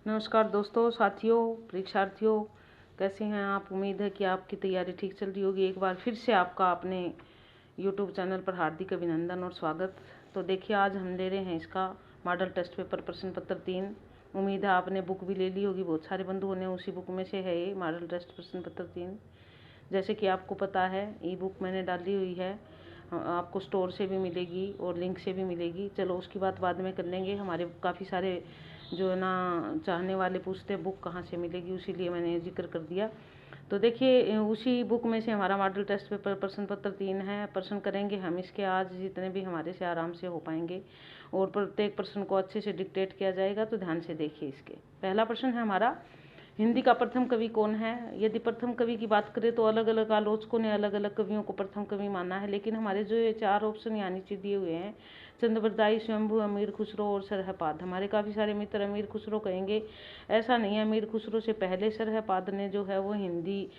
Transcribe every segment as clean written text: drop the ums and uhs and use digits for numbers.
नमस्कार दोस्तों, साथियों, परीक्षार्थियों, कैसे हैं आप। उम्मीद है कि आपकी तैयारी ठीक चल रही होगी। एक बार फिर से आपका अपने YouTube चैनल पर हार्दिक अभिनंदन और स्वागत। तो देखिए, आज हम ले रहे हैं इसका मॉडल टेस्ट पेपर प्रश्न पत्र 3। उम्मीद है आपने बुक भी ले ली होगी, बहुत सारे बंधुओं ने। उसी बुक में से है ये मॉडल टेस्ट प्रश्न पत्र 3। जैसे कि आपको पता है, ई बुक मैंने डाली हुई है, आपको स्टोर से भी मिलेगी और लिंक से भी मिलेगी। चलो उसकी बात बाद में कर लेंगे। हमारे काफ़ी सारे जो है ना चाहने वाले पूछते हैं बुक कहाँ से मिलेगी, उसीलिए मैंने जिक्र कर दिया। तो देखिए, उसी बुक में से हमारा मॉडल टेस्ट पेपर प्रश्न पत्र 3 है। प्रश्न करेंगे हम इसके आज, जितने भी हमारे से आराम से हो पाएंगे, और प्रत्येक प्रश्न को अच्छे से डिक्टेट किया जाएगा। तो ध्यान से देखिए। इसके पहला प्रश्न है हमारा, हिंदी का प्रथम कवि कौन है। यदि प्रथम कवि की बात करें तो अलग अलग आलोचकों ने अलग अलग कवियों को प्रथम कवि माना है, लेकिन हमारे जो ये 4 ऑप्शन यहाँ नीचे दिए हुए हैं, चंद्रबरदाई, स्वयंभू, अमीर खुसरो और सरहपाद। हमारे काफ़ी सारे मित्र अमीर खुसरो कहेंगे, ऐसा नहीं है। अमीर खुसरो से पहले सरहपाद ने जो है वो हिंदी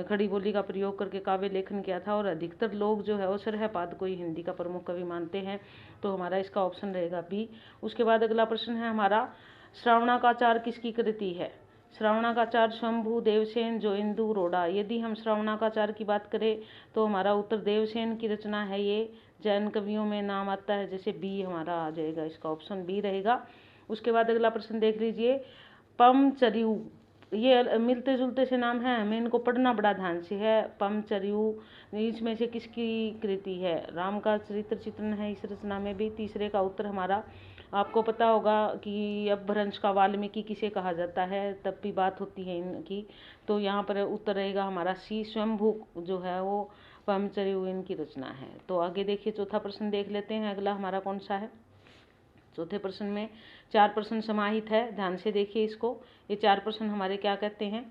खड़ी बोली का प्रयोग करके काव्य लेखन किया था, और अधिकतर लोग जो है वो सरहपाद को ही हिंदी का प्रमुख कवि मानते हैं। तो हमारा इसका ऑप्शन रहेगा बी। उसके बाद अगला प्रश्न है हमारा, श्रावणाचार किसकी कृति है। श्रावणाचार स्वयंभू, देवसेन, जोइंदू, रोड़ा। यदि हम श्रावणाचार की बात करें तो हमारा उत्तर देवसेन की रचना है। ये जैन कवियों में नाम आता है, जैसे बी हमारा आ जाएगा, इसका ऑप्शन बी रहेगा। उसके बाद अगला प्रश्न देख लीजिए, पमचर्यू। ये मिलते जुलते से नाम है, हमें इनको पढ़ना बड़ा ध्यान से है। पमचर्यू इसमें से किसकी कृति है। राम का चरित्र चित्रण है इस रचना में भी। तीसरे का उत्तर हमारा, आपको पता होगा कि अपभ्रंश का वाल्मीकि किसे कहा जाता है, तब भी बात होती है इनकी। तो यहाँ पर उत्तर रहेगा हमारा सी, स्वयंभू जो है वो पमचर्यू इनकी रचना है। तो आगे देखिए, चौथा प्रश्न देख लेते हैं। अगला हमारा कौन सा है। चौथे प्रश्न में 4 प्रश्न समाहित है, ध्यान से देखिए इसको। ये 4 प्रश्न हमारे क्या कहते हैं,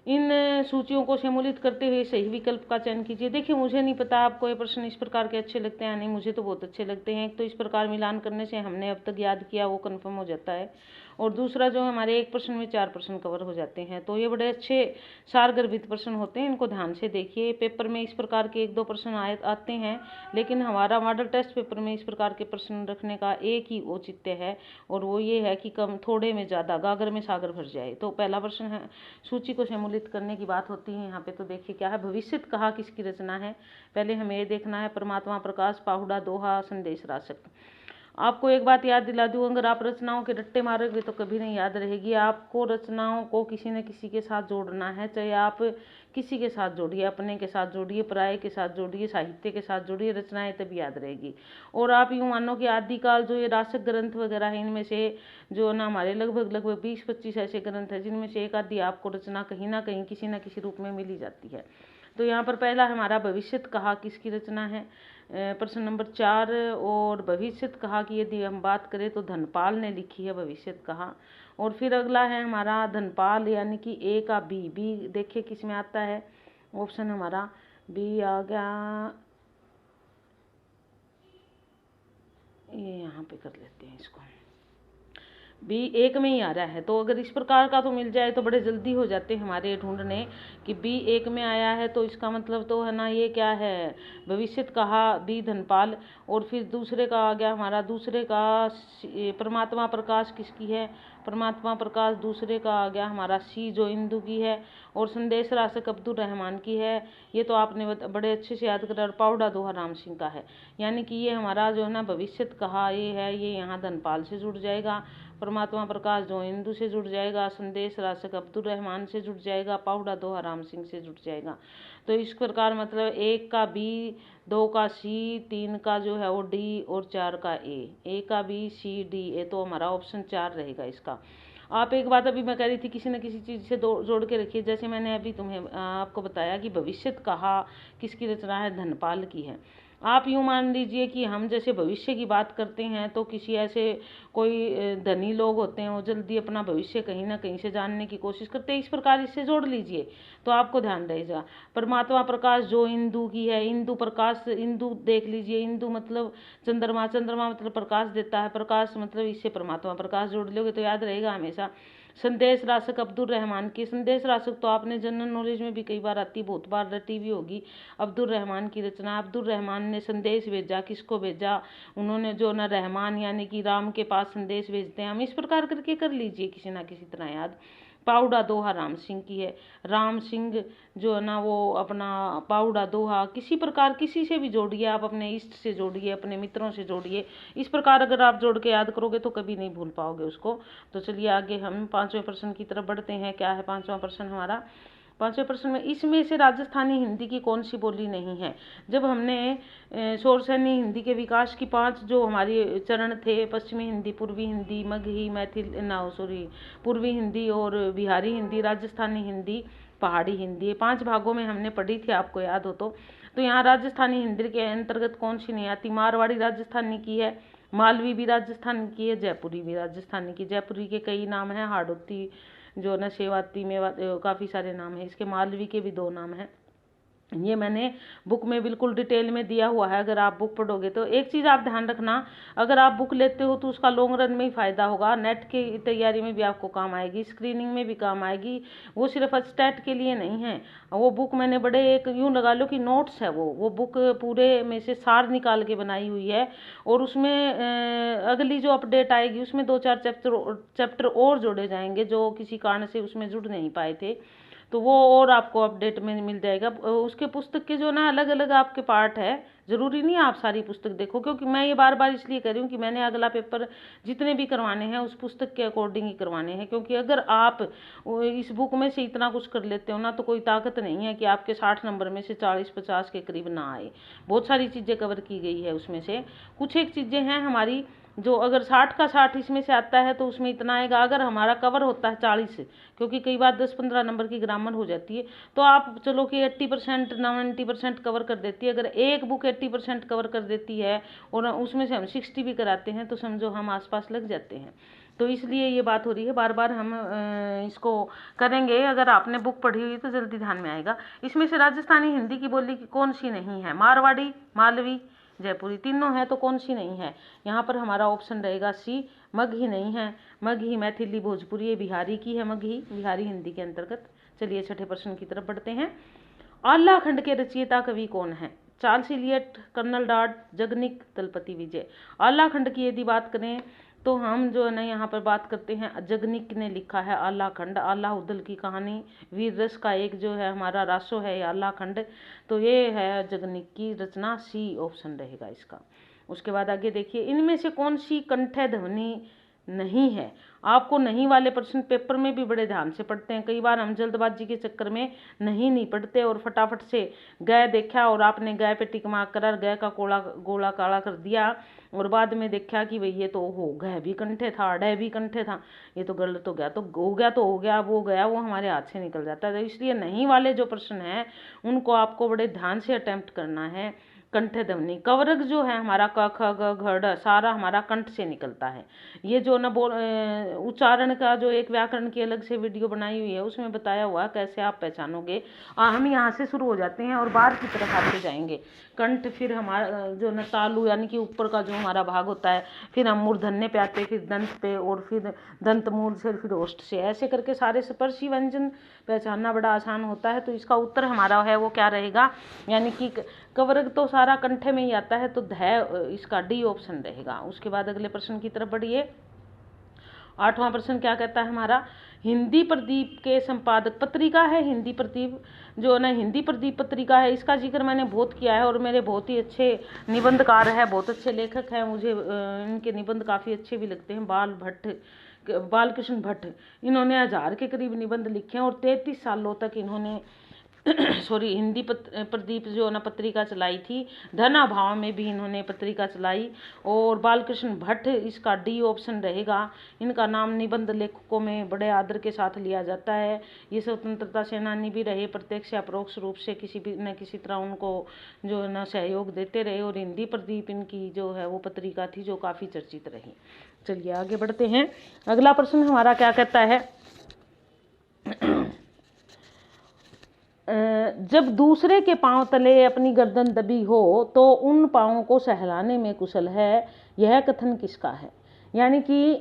इन सूचियों को सम्मिलित करते हुए सही विकल्प का चयन कीजिए। देखिए, मुझे नहीं पता आपको ये प्रश्न इस प्रकार के अच्छे लगते हैं या नहीं, मुझे तो बहुत अच्छे लगते हैं। एक तो इस प्रकार मिलान करने से हमने अब तक याद किया वो कंफर्म हो जाता है, और दूसरा जो हमारे एक प्रश्न में 4 प्रश्न कवर हो जाते हैं। तो ये बड़े अच्छे सारगर्भित प्रश्न होते हैं, इनको ध्यान से देखिए। पेपर में इस प्रकार के 1-2 प्रश्न आते हैं, लेकिन हमारा मॉडल टेस्ट पेपर में इस प्रकार के प्रश्न रखने का एक ही औचित्य है, और वो ये है कि कम थोड़े में ज़्यादा, गागर में सागर भर जाए। तो पहला प्रश्न है, सूची को सम्मिलित करने की बात होती है यहाँ पे। तो देखिए क्या है, भविष्यत कहा किसकी रचना है। पहले हमें ये देखना है, परमात्मा प्रकाश, पाहुड़ा, दोहा, संदेश राशक। आपको एक बात याद दिला दूं, अगर आप रचनाओं के रट्टे मारोगे तो कभी नहीं याद रहेगी। आपको रचनाओं को किसी न किसी के साथ जोड़ना है, चाहे आप किसी के साथ जोड़िए, अपने के साथ जोड़िए, पराये के साथ जोड़िए, साहित्य के साथ जोड़िए, रचनाएं तभी याद रहेगी। और आप यूँ मानो कि आदिकाल जो ये राशक ग्रंथ वगैरह है, इनमें से जो ना हमारे लगभग 20-25 ऐसे ग्रंथ हैं, जिनमें से एक आधी आपको रचना कहीं ना कहीं किसी न किसी रूप में मिल ही जाती है। तो यहाँ पर पहला हमारा भविष्यत कहा किसकी रचना है, प्रश्न नंबर 4। और भविष्यत कहा की यदि हम बात करें तो धनपाल ने लिखी है भविष्यत कहा। और फिर अगला है हमारा धनपाल, यानी कि ए का बी। बी देखिए किस में आता है, ऑप्शन हमारा बी आ गया। ये यहाँ पे कर लेते हैं इसको, बी एक में ही आ रहा है। तो अगर इस प्रकार का तो मिल जाए तो बड़े जल्दी हो जाते हैं हमारे ढूंढने कि बी एक में आया है, तो इसका मतलब तो है ना ये क्या है, भविष्यत कहा बी धनपाल। और फिर दूसरे का आ गया हमारा, दूसरे का परमात्मा प्रकाश किसकी है, परमात्मा प्रकाश दूसरे का आ गया हमारा सी, जो इंदु की है। और संदेश राशक अब्दुल रहमान की है। ये तो आपने बड़े अच्छे से याद करा। पाउडा दोहा राम सिंह का है। यानी कि ये हमारा जो है ना भविष्यत कहा ये है, ये यहाँ धनपाल से जुड़ जाएगा। परमात्मा प्रकाश जो इंदु से जुड़ जाएगा, संदेश राशक अब्दुल रहमान से जुड़ जाएगा, पाहुड़ा दोहा राम सिंह से जुड़ जाएगा। तो इस प्रकार मतलब 1 का बी, 2 का सी, 3 का जो है वो डी, और 4 का ए का बी, सी, डी, ए। तो हमारा ऑप्शन 4 रहेगा इसका। आप एक बात अभी मैं कह रही थी, किसी न किसी चीज़ से जोड़ के रखिए। जैसे मैंने अभी तुम्हें आपको बताया कि भविष्यत कहा किसकी रचना है, धनपाल की है। आप यूँ मान लीजिए कि हम जैसे भविष्य की बात करते हैं तो किसी ऐसे कोई धनी लोग होते हैं, वो जल्दी अपना भविष्य कहीं ना कहीं से जानने की कोशिश करते हैं, इस प्रकार इससे जोड़ लीजिए तो आपको ध्यान रहेगा। परमात्मा प्रकाश जो इंदु की है, इंदु प्रकाश, इंदु देख लीजिए, इंदु मतलब चंद्रमा, चंद्रमा मतलब प्रकाश देता है, प्रकाश मतलब इससे परमात्मा प्रकाश जोड़ लोगे तो याद रहेगा हमेशा। संदेश राशक अब्दुल रहमान की, संदेश राशक तो आपने जनरल नॉलेज में भी कई बार आती, बहुत बार रटी भी होगी। अब्दुल रहमान की रचना, अब्दुल रहमान ने संदेश भेजा, किसको भेजा, उन्होंने जो ना रहमान यानी कि राम के पास संदेश भेजते हैं हम, इस प्रकार करके कर लीजिए किसी ना किसी तरह याद। पाउडा दोहा राम सिंह की है, राम सिंह जो है ना वो अपना पाउडा दोहा किसी प्रकार किसी से भी जोड़िए, आप अपने इष्ट से जोड़िए, अपने मित्रों से जोड़िए, इस प्रकार अगर आप जोड़ के याद करोगे तो कभी नहीं भूल पाओगे उसको। तो चलिए आगे हम 5वें प्रश्न की तरफ बढ़ते हैं। क्या है 5वां प्रश्न हमारा? 5वें प्रश्न में इसमें से राजस्थानी हिंदी की कौन सी बोली नहीं है? जब हमने शौरसेनी हिंदी के विकास की 5 जो हमारी चरण थे, पश्चिमी हिंदी, पूर्वी हिंदी, मगही, मैथिल पूर्वी हिंदी और बिहारी हिंदी, राजस्थानी हिंदी, पहाड़ी हिंदी, ये 5 भागों में हमने पढ़ी थी, आपको याद हो तो यहाँ राजस्थानी हिंदी के अंतर्गत कौन सी नहीं आती? मारवाड़ी राजस्थानी की है, मालवी भी राजस्थान की है, जयपुरी भी राजस्थानी की। जयपुरी के कई नाम हैं, हाड़ौती जो न सेवाती में काफ़ी सारे नाम हैं, इसके मालवी के भी 2 नाम हैं। ये मैंने बुक में बिल्कुल डिटेल में दिया हुआ है, अगर आप बुक पढ़ोगे तो। एक चीज़ आप ध्यान रखना, अगर आप बुक लेते हो तो उसका लॉन्ग रन में ही फ़ायदा होगा, नेट की तैयारी में भी आपको काम आएगी, स्क्रीनिंग में भी काम आएगी, वो सिर्फ स्टैट के लिए नहीं है। वो बुक मैंने बड़े एक यूँ लगा लो कि नोट्स है वो बुक पूरे में से सार निकाल के बनाई हुई है, और उसमें अगली जो अपडेट आएगी उसमें 2-4 चैप्टर और जोड़े जाएंगे जो किसी कारण से उसमें जुड़ नहीं पाए थे, तो वो और आपको अपडेट में मिल जाएगा। उसके पुस्तक के जो ना अलग अलग आपके पार्ट है, ज़रूरी नहीं आप सारी पुस्तक देखो, क्योंकि मैं ये बार बार इसलिए कर रही हूँ कि मैंने अगला पेपर जितने भी करवाने हैं उस पुस्तक के अकॉर्डिंग ही करवाने हैं, क्योंकि अगर आप इस बुक में से इतना कुछ कर लेते हो ना तो कोई ताकत नहीं है कि आपके 60 नंबर में से 40-50 के करीब ना आए। बहुत सारी चीज़ें कवर की गई है उसमें से, कुछ एक चीज़ें हैं हमारी जो अगर 60 का 60 इसमें से आता है तो उसमें इतना आएगा, अगर हमारा कवर होता है 40 से, क्योंकि कई बार 10-15 नंबर की ग्रामर हो जाती है, तो आप चलो कि 80% 90% कवर कर देती है। अगर एक बुक 80% कवर कर देती है और उसमें से हम 60 भी कराते हैं तो समझो हम आसपास लग जाते हैं। तो इसलिए ये बात हो रही है, बार बार हम इसको करेंगे, अगर आपने बुक पढ़ी हुई तो जल्दी ध्यान में आएगा। इसमें से राजस्थानी हिंदी की बोली की कौन सी नहीं है? मारवाड़ी, मालवी, जयपुरी, तीनों है तो कौन सी नहीं है? यहाँ पर हमारा ऑप्शन रहेगा सी, मगही नहीं है। मगही मैथिली भोजपुरी ये बिहारी की है, मगही बिहारी हिंदी के अंतर्गत। चलिए 6ठे प्रश्न की तरफ बढ़ते हैं। आल्हा खंड के रचयिता कवि कौन है? Charles Elliot, colonel Tod, Jagnik, Dalpati Vijay. Alha Khand की यदि बात करें तो हम जो है ना यहाँ पर बात करते हैं, जगनिक ने लिखा है आल्हा खंड। आल्हा उदल की कहानी, वीर रस का एक जो है हमारा रासो है आल्हा खंड, तो ये है जगनिक की रचना, सी ऑप्शन रहेगा इसका। उसके बाद आगे देखिए, इनमें से कौन सी कंठ्य ध्वनि नहीं है? आपको नहीं वाले प्रश्न पेपर में भी बड़े ध्यान से पढ़ते हैं, कई बार हम जल्दबाजी के चक्कर में नहीं पढ़ते और फटाफट से गए देखा और आपने गए पे टिक मार्क करा, गए का गोला काला कर दिया और बाद में देखा कि भाई ये तो हो गए भी कंठे था, डे भी कंठे था, ये तो गलत हो गया, तो हो गया तो हो गया, वो गया वो हमारे हाथ से निकल जाता है। तो इसलिए नहीं वाले जो प्रश्न हैं उनको आपको बड़े ध्यान से अटेम्प्ट करना है। कंठ ध्वनि, कवरक जो है हमारा क ख ग घ ड़ सारा हमारा कंठ से निकलता है। ये जो न उच्चारण का जो एक व्याकरण की अलग से वीडियो बनाई हुई है उसमें बताया हुआ कैसे आप पहचानोगे। हम यहाँ से शुरू हो जाते हैं और बाहर की तरफ आते जाएंगे। कंठ, फिर हमारा जो न तालु यानी कि ऊपर का जो हमारा भाग होता है, फिर हम मूर्धन्य पे आते, फिर दंत पे और फिर दंत मूल से, फिर ओष्ठ से, ऐसे करके सारे स्पर्शी व्यंजन पहचानना बड़ा आसान होता है। तो इसका उत्तर हमारा है वो क्या रहेगा, यानी कि कवरक तो सारा कंठे में ही आता है, तो ध इसका डी ऑप्शन रहेगा। उसके बाद अगले प्रश्न की तरफ बढ़िए। 8वां प्रश्न क्या कहता है हमारा, हिंदी प्रदीप के संपादक, पत्रिका है हिंदी प्रदीप जो ना हिंदी प्रदीप पत्रिका है, इसका जिक्र मैंने बहुत किया है और मेरे बहुत ही अच्छे निबंधकार है, बहुत अच्छे लेखक हैं, मुझे इनके निबंध काफ़ी अच्छे भी लगते हैं। बालकृष्ण भट्ट, इन्होंने 1000 के करीब निबंध लिखे हैं और 33 सालों तक इन्होंने हिंदी प्रदीप जो ना पत्रिका चलाई थी। धन अभाव में भी इन्होंने पत्रिका चलाई और बालकृष्ण भट्ट इसका डी ऑप्शन रहेगा। इनका नाम निबंध लेखकों में बड़े आदर के साथ लिया जाता है। ये स्वतंत्रता सेनानी भी रहे, प्रत्यक्ष या परोक्ष रूप से किसी भी न किसी तरह उनको जो ना सहयोग देते रहे और हिंदी प्रदीप इनकी जो है वो पत्रिका थी जो काफ़ी चर्चित रही। चलिए आगे बढ़ते हैं। अगला प्रश्न हमारा क्या कहता है, जब दूसरे के पांव तले अपनी गर्दन दबी हो तो उन पांवों को सहलाने में कुशल है, यह कथन किसका है? यानी कि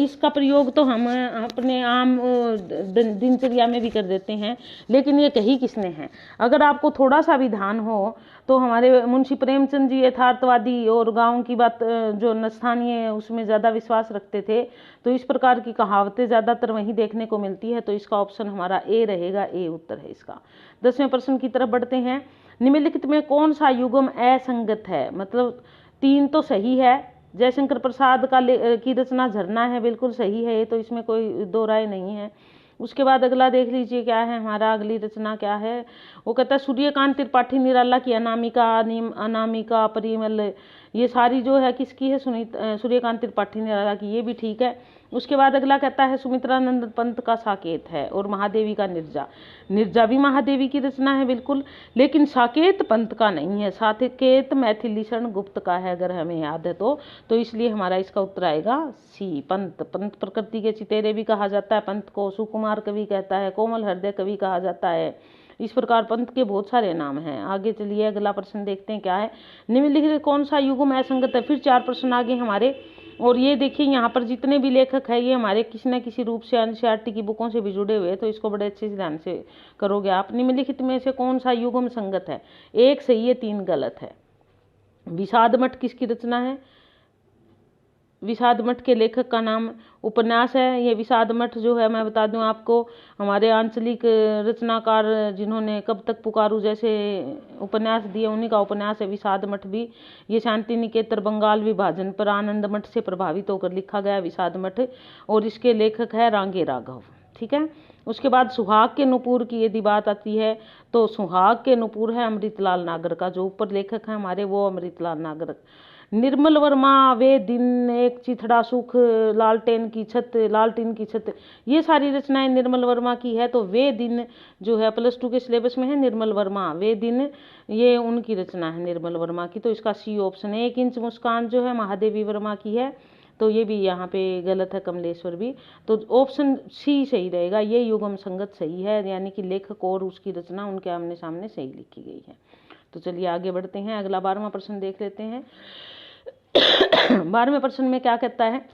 इसका प्रयोग तो हम अपने आम दिनचर्या में भी कर देते हैं, लेकिन ये कही किसने है। अगर आपको थोड़ा सा भी ध्यान हो तो हमारे मुंशी प्रेमचंद जी यथार्थवादी और गाँव की बात जो स्थानीय उसमें ज़्यादा विश्वास रखते थे, तो इस प्रकार की कहावतें ज़्यादातर वहीं देखने को मिलती है। तो इसका ऑप्शन हमारा ए रहेगा, ए उत्तर है इसका। 10वें प्रश्न की तरफ बढ़ते हैं। निम्नलिखित में कौन सा युग्म असंगत है, मतलब 3 तो सही है। जयशंकर प्रसाद की रचना झरना है, बिल्कुल सही है ये तो, इसमें कोई दो राय नहीं है। उसके बाद अगला देख लीजिए क्या है हमारा, अगली रचना क्या है। वो कहता है सूर्यकांत त्रिपाठी निराला की अनामिका परिमल, ये सारी जो है किसकी है, सूर्यकांत त्रिपाठी निराला की, ये भी ठीक है। उसके बाद अगला कहता है सुमित्रानंद पंत का साकेत है और महादेवी का निर्जा भी महादेवी की रचना है बिल्कुल, लेकिन साकेत पंत का नहीं है। साकेत मैथिलीशरण गुप्त का है अगर हमें याद है तो इसलिए हमारा इसका उत्तर आएगा सी, पंत। पंत प्रकृति के चितेरे भी कहा जाता है पंत को, सुकुमार कवि कहता है, कोमल हृदय कवि कहा जाता है। इस प्रकार पंत के बहुत सारे नाम हैं। आगे चलिए अगला प्रश्न देखते हैं क्या है। निम्नलिखित कौन सा युग्म असंगत है। फिर 4 प्रश्न आगे हमारे, और ये देखिए यहाँ पर जितने भी लेखक हैं ये हमारे किसी न किसी रूप से एनसीईआरटी की बुकों से भी जुड़े हुए हैं, तो इसको बड़े अच्छे से ध्यान से करोगे आप। निम्नलिखित में से कौन सा युग्म संगत है। 1 सही है, 3 गलत है। विषाद मठ किसकी रचना है। विषाद मठ के लेखक का नाम उपन्यास है। ये विषाद मठ जो है मैं बता दूं आपको, हमारे आंचलिक रचनाकार जिन्होंने कब तक पुकारू जैसे उपन्यास दिए उन्हीं का उपन्यास है विषाद मठ भी। ये शांति निकेतन बंगाल विभाजन पर आनंद मठ से प्रभावित होकर लिखा गया विषाद मठ, और इसके लेखक है रांगे राघव। ठीक है। उसके बाद सुहाग के नुपुर की यदि बात आती है तो सुहाग के नुपुर है अमृतलाल नागर का, जो ऊपर लेखक है हमारे वो अमृतलाल नागर। निर्मल वर्मा वे दिन एक चिथड़ा सुख लालटेन की छत, ये सारी रचनाएं निर्मल वर्मा की है। तो वे दिन जो है +2 के सिलेबस में है, निर्मल वर्मा वे दिन, ये उनकी रचना है निर्मल वर्मा की, तो इसका सी ऑप्शन है। 1 इंच मुस्कान जो है महादेवी वर्मा की है, तो ये भी यहाँ पे गलत है, कमलेश्वर भी, तो ऑप्शन सी सही रहेगा। ये युग्म संगत सही है, यानी कि लेखक और उसकी रचना उनके आमने सामने सही लिखी गई है। तो चलिए आगे बढ़ते हैं, अगला 12वां प्रश्न देख लेते हैं। 12वें प्रश्न में क्या कहता है।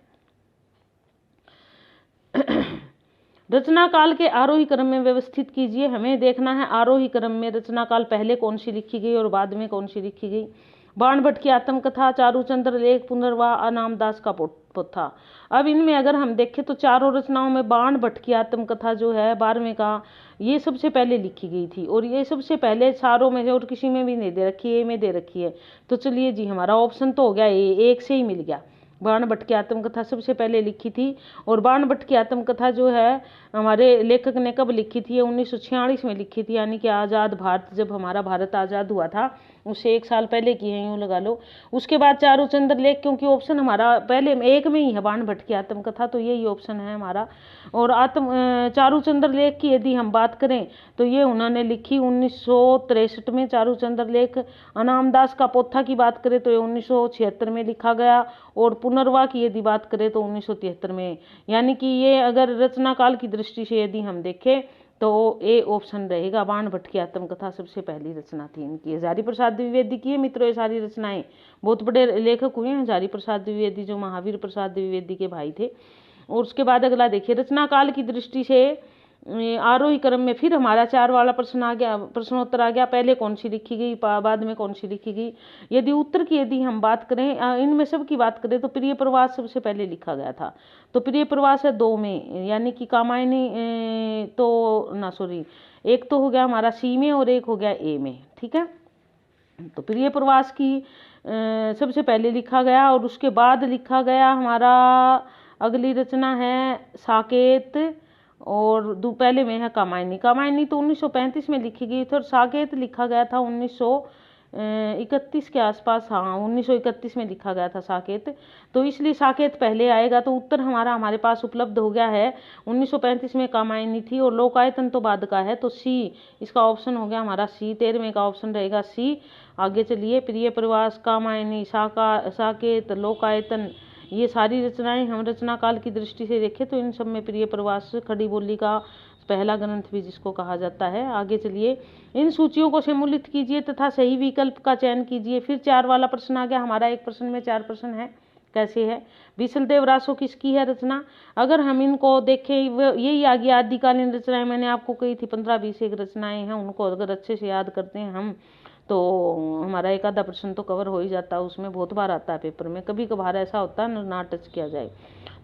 रचना काल के आरोही क्रम में व्यवस्थित कीजिए। हमें देखना है आरोही क्रम में रचना काल पहले कौन सी लिखी गई और बाद में कौन सी लिखी गई। बाण भट्ट की आत्मकथा, चारूचंद्र लेख, पुनर्वाह, अनामदास का पोथा। अब इनमें अगर हम देखें तो चारों रचनाओं में बाण भट्ट की आत्मकथा जो है 12वें का, ये सबसे पहले लिखी गई थी, और ये सबसे पहले चारों में से और किसी में भी नहीं दे रखी है, ए में दे रखी है। तो चलिए जी हमारा ऑप्शन तो हो गया ए, 1 से ही मिल गया। बाण भट्ट की आत्मकथा सबसे पहले लिखी थी, और बाण भट्ट की आत्मकथा जो है हमारे लेखक ने कब लिखी थी, 1946 में लिखी थी, यानी कि आज़ाद भारत, जब हमारा भारत आज़ाद हुआ था उससे 1 साल पहले की है, यूँ लगा लो। उसके बाद चारूचंद्र लेख, क्योंकि ऑप्शन हमारा पहले 1 में ही है बाण भट्ट की आत्मकथा, तो यही ऑप्शन है हमारा। और चारूचंद्र लेख की यदि हम बात करें तो ये उन्होंने लिखी 1963 में चारूचंद्र लेख। अनामदास का पोथा की बात करें तो ये 1976 में लिखा गया, और पुनर्वाह की यदि बात करें तो 1973 में। यानी कि ये अगर रचना काल की दृष्टि से यदि हम देखें तो ए ऑप्शन रहेगा, बाण भट्ट की आत्मकथा सबसे पहली रचना थी इनकी। हजारी प्रसाद द्विवेदी की है मित्रों ये सारी रचनाएं, बहुत बड़े लेखक हुए हैं हजारी प्रसाद द्विवेदी, जो महावीर प्रसाद द्विवेदी के भाई थे। और उसके बाद अगला देखिए, रचना काल की दृष्टि से आरोही क्रम में फिर हमारा 4 वाला प्रश्न आ गया, प्रश्नोत्तर आ गया, पहले कौन सी लिखी गई, बाद में कौन सी लिखी गई। यदि उत्तर की यदि हम बात करें, इनमें सब की बात करें तो प्रिय प्रवास सबसे पहले लिखा गया था, तो प्रिय प्रवास है 2 में, यानी कि कामायनी तो ना सॉरी, एक तो हो गया हमारा सी में और एक हो गया ए में। ठीक है, तो प्रिय प्रवास की सबसे पहले लिखा गया, और उसके बाद लिखा गया हमारा अगली रचना है साकेत, और पहले में है कामायनी तो 1935 में लिखी गई थी, और साकेत लिखा गया था 1931 के आसपास, हाँ 1931 में लिखा गया था साकेत, तो इसलिए साकेत पहले आएगा। तो उत्तर हमारे पास उपलब्ध हो गया है, 1935 में कामायनी थी और लोकायतन तो बाद का है, तो सी इसका ऑप्शन हो गया हमारा सी, 13वें का ऑप्शन रहेगा सी। आगे चलिए, प्रिय प्रवास, कामायनी, साकेत, लोकायतन, ये सारी रचनाएं हम रचना काल की दृष्टि से देखें तो इन सब में प्रिय प्रवास खड़ी बोली का पहला ग्रंथ भी जिसको कहा जाता है। आगे चलिए, इन सूचियों को सम्मिलित कीजिए तथा सही विकल्प का चयन कीजिए। फिर 4 वाला प्रश्न आ गया हमारा, एक प्रश्न में 4 प्रश्न है, कैसे है? बीसलदेव रासो किसकी है रचना? अगर हम इनको देखें, यही आ गई आदिकालीन रचनाएं, मैंने आपको कही थी 15-20 एक रचनाएं हैं, उनको अगर अच्छे से याद करते हैं हम तो हमारा एक आधा प्रश्न तो कवर हो ही जाता है। उसमें बहुत बार आता है पेपर में, कभी कभार ऐसा होता है ना टच किया जाए।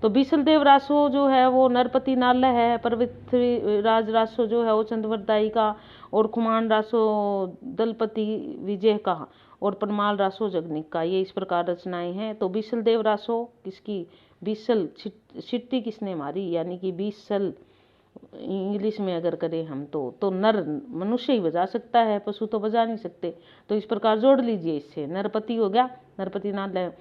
तो बीसलदेव रासो जो है वो नरपति नाल्य है, पृथ्वीराज रासो जो है वो चंद्रवरदाई का, और खुमान रासो दलपति विजय का, और परमाल रासो जगनिक का। ये इस प्रकार रचनाएं हैं। तो बीसलदेव रासो किसकी? बीसल सिट्टी किसने मारी, यानी कि बीसल इंग्लिश में अगर करें हम तो नर मनुष्य ही बजा सकता है, पशु तो बजा नहीं सकते। तो इस प्रकार जोड़ लीजिए, इससे नरपति हो गया, नरपति नाल्य।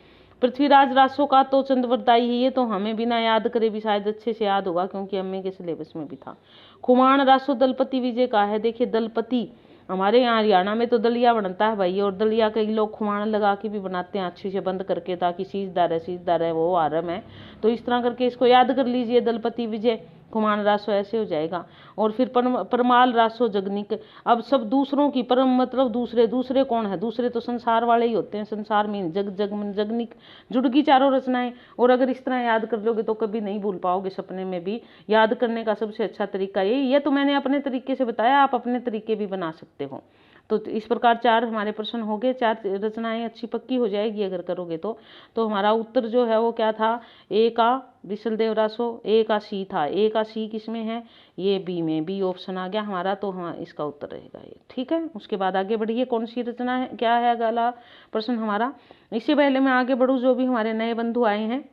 पृथ्वीराज रासो का तो चंद्रवरदाई है, ये तो हमें बिना याद करे भी शायद अच्छे से याद होगा क्योंकि एमए के सिलेबस में भी था। खुमान रासो दलपति विजय का है। देखिए दलपति हमारे यहाँ हरियाणा में तो दलिया बनता है भाई, और दलिया कई लोग खुमान लगा के भी बनाते हैं अच्छे से बंद करके, ताकि सीजदार है वो आरम है। तो इस तरह करके इसको याद कर लीजिए, दलपति विजय खुमान रासो ऐसे हो जाएगा। और फिर परमाल रासो जगनिक। अब सब दूसरों की, परम मतलब दूसरे कौन है? दूसरे तो संसार वाले ही होते हैं, संसार में जगनिक जुड़ गई चारों रचनाएं। और अगर इस तरह याद कर लोगे तो कभी नहीं भूल पाओगे, सपने में भी। याद करने का सबसे अच्छा तरीका ये तो मैंने अपने तरीके से बताया, आप अपने तरीके भी बना सकते हो। तो इस प्रकार 4 हमारे प्रश्न हो गए, 4 रचनाएं अच्छी पक्की हो जाएगी अगर करोगे तो हमारा उत्तर जो है वो क्या था? ए का बीसलदेव रासो, ए का सी था। ए का सी किसमें है? ये बी में, बी ऑप्शन आ गया हमारा, तो हाँ इसका उत्तर रहेगा ये। ठीक है, उसके बाद आगे बढ़िए, कौन सी रचना है, क्या है अगला प्रश्न हमारा। इससे पहले मैं आगे बढ़ूँ, जो भी हमारे नए बंधु आए हैं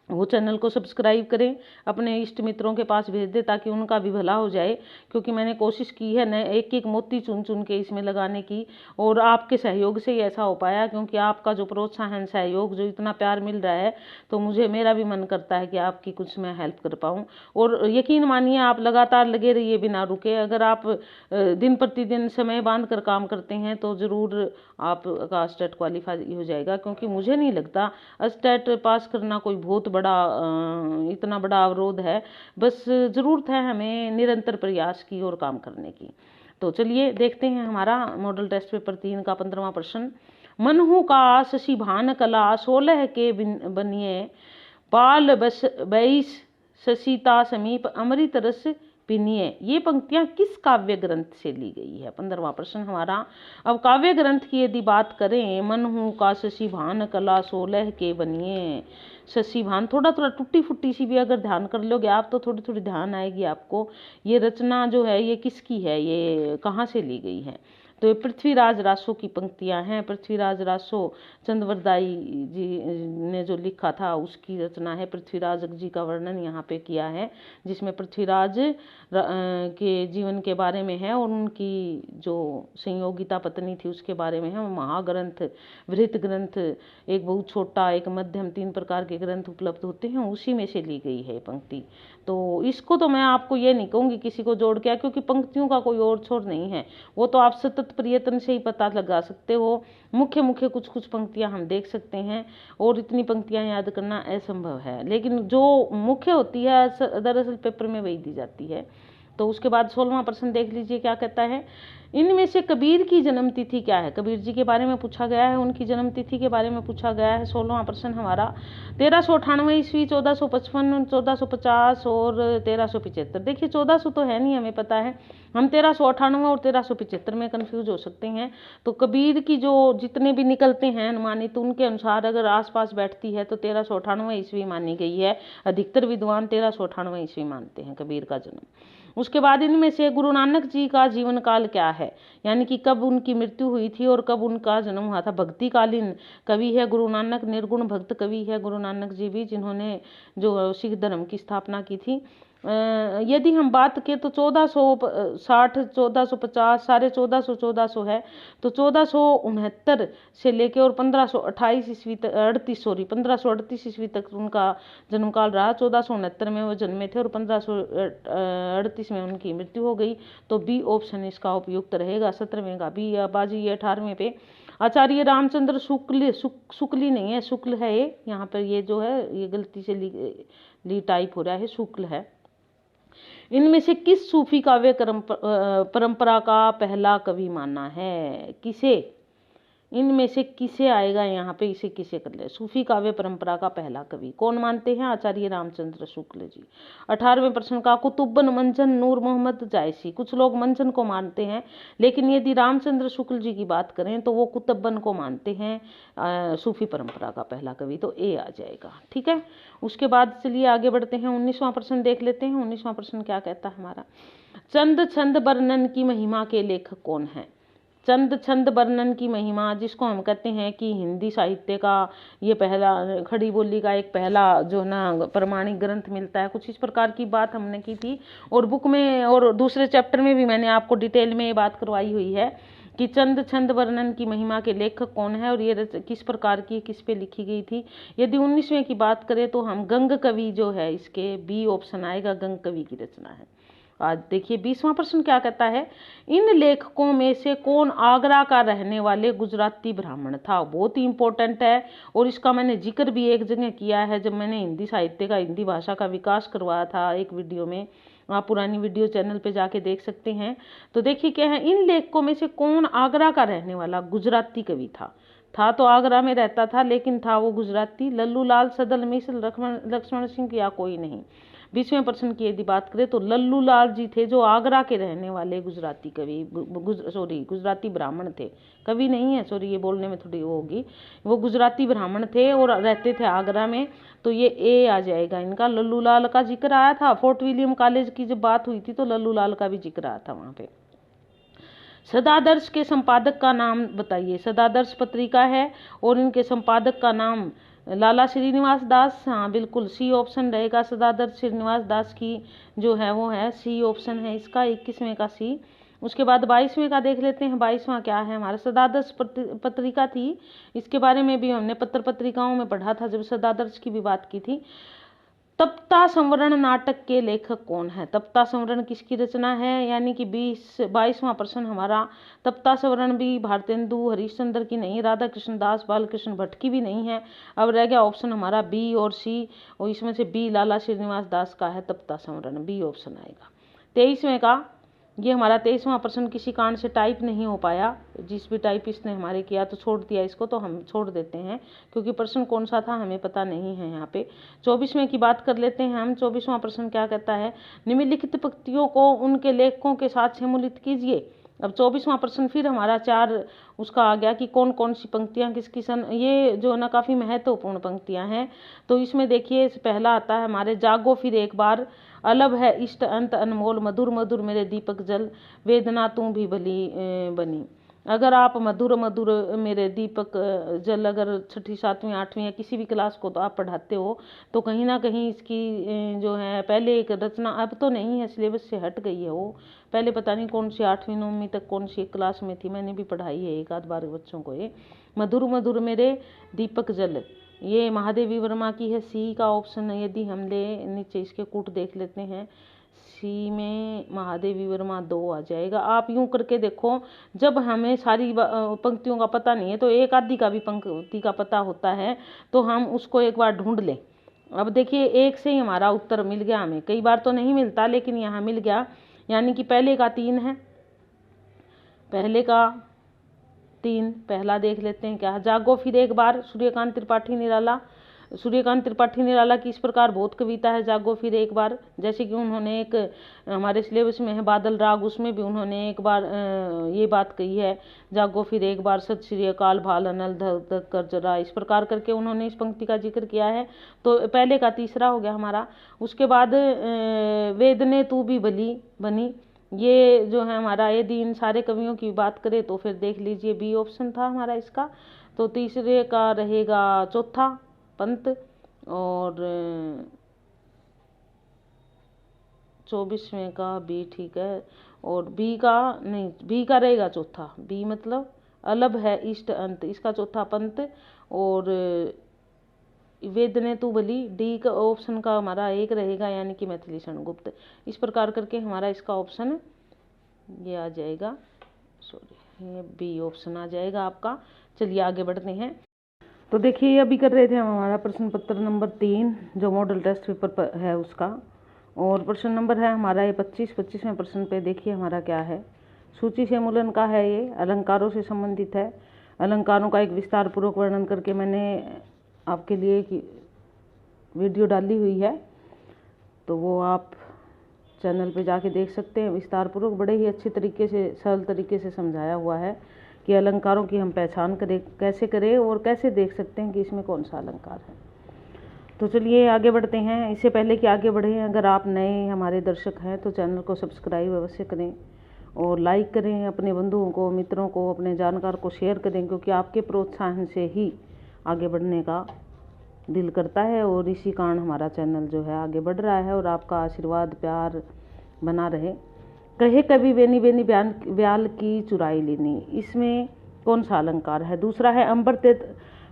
वो चैनल को सब्सक्राइब करें, अपने इष्ट मित्रों के पास भेज दे ताकि उनका भी भला हो जाए। क्योंकि मैंने कोशिश की है न एक एक मोती चुन चुन के इसमें लगाने की, और आपके सहयोग से ही ऐसा हो पाया। क्योंकि आपका जो प्रोत्साहन, सहयोग, जो इतना प्यार मिल रहा है, तो मेरा भी मन करता है कि आपकी कुछ मैं हेल्प कर पाऊँ। और यकीन मानिए आप लगातार लगे रहिए बिना रुके। अगर आप दिन प्रतिदिन समय बांध कर काम करते हैं तो ज़रूर आपका स्टेट क्वालिफाई हो जाएगा। क्योंकि मुझे नहीं लगता स्टेट पास करना कोई बहुत इतना बड़ा अवरोध है। बस ज़रूरत है हमें निरंतर प्रयास की और काम करने की। तो चलिए देखते हैं हमारा मॉडल टेस्ट पेपर 3 का 15वां प्रश्न। मनहु का शशि भान कला 16 के बनिए, बाल बैस शशिता समीप अमृत रस पिनिए। ये पंक्तियां किस काव्य ग्रंथ से ली गई है? 15वां प्रश्न हमारा। अब काव्य ग्रंथ की यदि बात करें, मनहु का शशि भान कला 16 के बनिए। शशि भान थोड़ा टूटी फुट्टी सी भी अगर ध्यान कर लोगे आप तो थोड़ी थोड़ी ध्यान आएगी आपको। ये रचना जो है ये किसकी है, ये कहाँ से ली गई है? तो ये पृथ्वीराज रासो की पंक्तियां हैं। पृथ्वीराज रासो चंद्रवरदाई जी ने जो लिखा था उसकी रचना है। पृथ्वीराज जी का वर्णन यहाँ पे किया है, जिसमें पृथ्वीराज के जीवन के बारे में है और उनकी जो संयोगिता पत्नी थी उसके बारे में है। महाग्रंथ, वृहत ग्रंथ, एक बहुत छोटा, एक मध्यम, 3 प्रकार के ग्रंथ उपलब्ध होते हैं, उसी में से ली गई है पंक्ति। तो इसको तो मैं आपको ये नहीं कहूँगी किसी को जोड़ के, क्योंकि पंक्तियों का कोई और छोर नहीं है, वो तो आप सतत प्रयत्न से ही पता लगा सकते हो। मुख्य कुछ पंक्तियां हम देख सकते हैं और इतनी पंक्तियां याद करना असंभव है, लेकिन जो मुख्य होती है दरअसल पेपर में वही दी जाती है। तो उसके बाद 16वां प्रश्न देख लीजिए क्या कहता है। इनमें से कबीर की जन्म तिथि क्या है? कबीर जी के बारे में पूछा गया है, उनकी जन्म तिथि के बारे में पूछा गया है। 16वां प्रश्न हमारा 1398 ईस्वी, 1455, 1450 और 1375। देखिए 1400 तो है नहीं, हमें पता है, हम 1398 और 1375 में कंफ्यूज हो सकते हैं। तो कबीर की जो जितने भी निकलते हैं अनुमानित, उनके अनुसार अगर आसपास बैठती है तो 1398 ईस्वी मानी गई है। अधिकतर विद्वान 1398 ईस्वी मानते हैं कबीर का जन्म। उसके बाद इनमें से गुरु नानक जी का जीवन काल क्या है, यानी कि कब उनकी मृत्यु हुई थी और कब उनका जन्म हुआ था। भक्तिकालीन कवि है गुरु नानक, निर्गुण भक्त कवि है गुरु नानक जी भी, जिन्होंने जो सिख धर्म की स्थापना की थी। यदि हम बात करें तो 1460, 1450, साढ़े 1400 है, तो 1469 से लेके और 1528 ईस्वी तक 1538 ईस्वी तक उनका जन्मकाल रहा। 1469 में वो जन्मे थे और 1538 में उनकी मृत्यु हो गई। तो बी ऑप्शन इसका उपयुक्त रहेगा। 17वें का बी। बाजी ये 18वें पे आचार्य रामचंद्र शुक्ली नहीं है, शुक्ल है ये, यहाँ पर ये जो है ये गलती से ली टाइप हो रहा है, शुक्ल है। इनमें से किस सूफी काव्य परंपरा का पहला कवि माना है? किसे? इनमें से किसे आएगा यहाँ पे, इसे किसे कर ले। सूफी काव्य परंपरा का पहला कवि कौन मानते हैं? आचार्य रामचंद्र शुक्ल जी। 18वें प्रश्न का कुतुब्बन मंजन नूर मोहम्मद जायसी। कुछ लोग मंजन को मानते हैं, लेकिन यदि रामचंद्र शुक्ल जी की बात करें तो वो कुतुब्बन को मानते हैं सूफी परंपरा का पहला कवि, तो ए आ जाएगा। ठीक है, उसके बाद चलिए आगे बढ़ते हैं। 19वां प्रश्न देख लेते हैं। 19वां प्रश्न क्या कहता है हमारा, चंद छंद वर्णन की महिमा के लेखक कौन है? चंद छंद वर्णन की महिमा, जिसको हम कहते हैं कि हिंदी साहित्य का ये पहला, खड़ी बोली का एक पहला जो ना प्रमाणिक ग्रंथ मिलता है, कुछ इस प्रकार की बात हमने की थी। और बुक में और दूसरे चैप्टर में भी मैंने आपको डिटेल में ये बात करवाई हुई है कि चंद छंद वर्णन की महिमा के लेखक कौन है और ये किस प्रकार की, किस पे लिखी गई थी। यदि 19वें की बात करें तो हम गंग कवि जो है, इसके बी ऑप्शन आएगा, गंग कवि की रचना है। आज देखिए 20वां प्रश्न क्या कहता है, इन लेखकों में से कौन आगरा का रहने वाले गुजराती ब्राह्मण था? बहुत ही इंपॉर्टेंट है और इसका मैंने जिक्र भी एक जगह किया है जब मैंने हिंदी साहित्य का, हिंदी भाषा का विकास करवाया था एक वीडियो में। आप पुरानी वीडियो चैनल पे जाके देख सकते हैं। तो देखिए क्या है, इन लेखकों में से कौन आगरा का रहने वाला गुजराती कवि था तो आगरा में रहता था, लेकिन था वो गुजराती। लल्लू लाल, सदल मिश्र, लक्ष्मण सिंह या कोई नहीं। 20वें प्रश्न की यदि बात करें तो लल्लू लाल जी थे जो आगरा के रहने वाले गुजराती कवि, गुजराती ब्राह्मण थे, कवि नहीं है, सॉरी ये बोलने में थोड़ी वो होगी, वो गुजराती ब्राह्मण थे और रहते थे आगरा में, तो ये ए आ जाएगा इनका। लल्लू लाल का जिक्र आया था, फोर्ट विलियम कॉलेज की जब बात हुई थी तो लल्लू लाल का भी जिक्र आया था वहाँ पे। सदादर्श के संपादक का नाम बताइए। सदादर्श पत्रिका है और इनके संपादक का नाम लाला श्रीनिवास दास। हाँ बिल्कुल, सी ऑप्शन रहेगा। सदादर्श श्रीनिवास दास की जो है वो है, सी ऑप्शन है इसका, 21वें का सी। उसके बाद 22वें का देख लेते हैं। 22वां क्या है हमारा, सदादर्श पत्रिका थी, इसके बारे में भी हमने पत्र पत्रिकाओं में पढ़ा था जब सदादर्श की भी बात की थी। तप्ता संवरण नाटक के लेखक कौन है? तप्ता संवरण किसकी रचना है, यानी कि 22वां प्रश्न हमारा, तप्ता संवरण भी भारतेंदु हरिश्चंद्र की नहीं, राधा कृष्ण दास, बालकृष्ण भट्ट की भी नहीं है। अब रह गया ऑप्शन हमारा बी और सी, और इसमें से बी लाला श्रीनिवास दास का है तप्ता संवरण, बी ऑप्शन आएगा। 23वें का ये हमारा 23वां प्रश्न किसी कारण से टाइप नहीं हो पाया, जिस भी टाइपिस्ट ने हमारे किया तो छोड़ दिया इसको, तो हम छोड़ देते हैं क्योंकि प्रश्न कौन सा था हमें पता नहीं है यहाँ पे। 24वें की बात कर लेते हैं हम। 24वां प्रश्न क्या कहता है, निम्नलिखित पंक्तियों को उनके लेखकों के साथ सम्मिलित कीजिए। अब 24वां प्रश्न फिर हमारा 4 उसका आ गया कि कौन कौन सी पंक्तियाँ किसकी सन, ये जो ना काफ़ी महत्वपूर्ण पंक्तियाँ हैं। तो इसमें देखिए पहला आता है हमारे, जागो फिर एक बार, अलग है इष्ट अंत अनमोल, मधुर मधुर मेरे दीपक जल, वेदना तू भी भली बनी। अगर आप मधुर मधुर मेरे दीपक जल, अगर 6ठी 7वीं 8वीं या किसी भी क्लास को तो आप पढ़ाते हो, तो कहीं ना कहीं इसकी जो है पहले एक रचना, अब तो नहीं है, सिलेबस से हट गई है वो, पहले पता नहीं कौन सी 8वीं 9वीं तक कौन सी क्लास में थी, मैंने भी पढ़ाई है एक आध बार बच्चों को ये, मधुर मधुर मेरे दीपक जल, ये महादेवी वर्मा की है, सी का ऑप्शन। यदि हम ले नीचे इसके कूट देख लेते हैं, सी में महादेवी वर्मा 2 आ जाएगा। आप यूं करके देखो, जब हमें सारी पंक्तियों का पता नहीं है तो एक आधी का भी पंक्ति का पता होता है, तो हम उसको एक बार ढूंढ लें। अब देखिए एक से ही हमारा उत्तर मिल गया, हमें कई बार तो नहीं मिलता लेकिन यहाँ मिल गया, यानी कि पहले का 3 है, पहले का 3 पहला देख लेते हैं क्या, जागो फिर एक बार, सूर्यकांत त्रिपाठी निराला। सूर्यकांत त्रिपाठी निराला की इस प्रकार बहुत कविता है, जागो फिर एक बार, जैसे कि उन्होंने एक हमारे सिलेबस में है बादल राग, उसमें भी उन्होंने एक बार ये बात कही है, जागो फिर एक बार, सत श्री अकाल भाल अनल धक धक कर जरा, इस प्रकार करके उन्होंने इस पंक्ति का जिक्र किया है। तो पहले का तीसरा हो गया हमारा। उसके बाद वेदने तू भी भली बनी, ये जो है हमारा, यदि इन सारे कवियों की बात करें तो फिर देख लीजिए बी ऑप्शन था हमारा इसका। तो तीसरे का रहेगा चौथा पंत, और 24वें का बी, ठीक है, और बी का नहीं, बी का रहेगा चौथा, बी मतलब अलग है इष्ट अंत, इसका चौथा पंत, और वेदने तू भली, डी का ऑप्शन का हमारा एक रहेगा, यानी कि मैथिली शरण गुप्त। इस प्रकार करके हमारा इसका ऑप्शन ये आ जाएगा, सॉरी ये बी ऑप्शन आ जाएगा आपका। चलिए आगे बढ़ते हैं। तो देखिए अभी कर रहे थे हम हमारा प्रश्न पत्र नंबर 3 जो मॉडल टेस्ट पेपर है उसका, और प्रश्न नंबर है हमारा ये 25। 25वें प्रश्न पे देखिए हमारा क्या है, सूची से मूलन का है, ये अलंकारों से संबंधित है। अलंकारों का एक विस्तार पूर्वक वर्णन करके मैंने आपके लिए एक वीडियो डाली हुई है, तो वो आप चैनल पे जाके देख सकते हैं। विस्तार पूर्वक बड़े ही अच्छे तरीके से, सरल तरीके से समझाया हुआ है कि अलंकारों की हम पहचान करें, कैसे करें और कैसे देख सकते हैं कि इसमें कौन सा अलंकार है। तो चलिए आगे बढ़ते हैं। इससे पहले कि आगे बढ़ें, अगर आप नए हमारे दर्शक हैं तो चैनल को सब्सक्राइब अवश्य करें और लाइक करें, अपने बंधुओं को, मित्रों को, अपने जानकार को शेयर करें, क्योंकि आपके प्रोत्साहन से ही आगे बढ़ने का दिल करता है और इसी कारण हमारा चैनल जो है आगे बढ़ रहा है और आपका आशीर्वाद प्यार बना रहे। कहे कभी बेनी बेनी ब्याल की चुराई लेनी, इसमें कौन सा अलंकार है? दूसरा है अंबर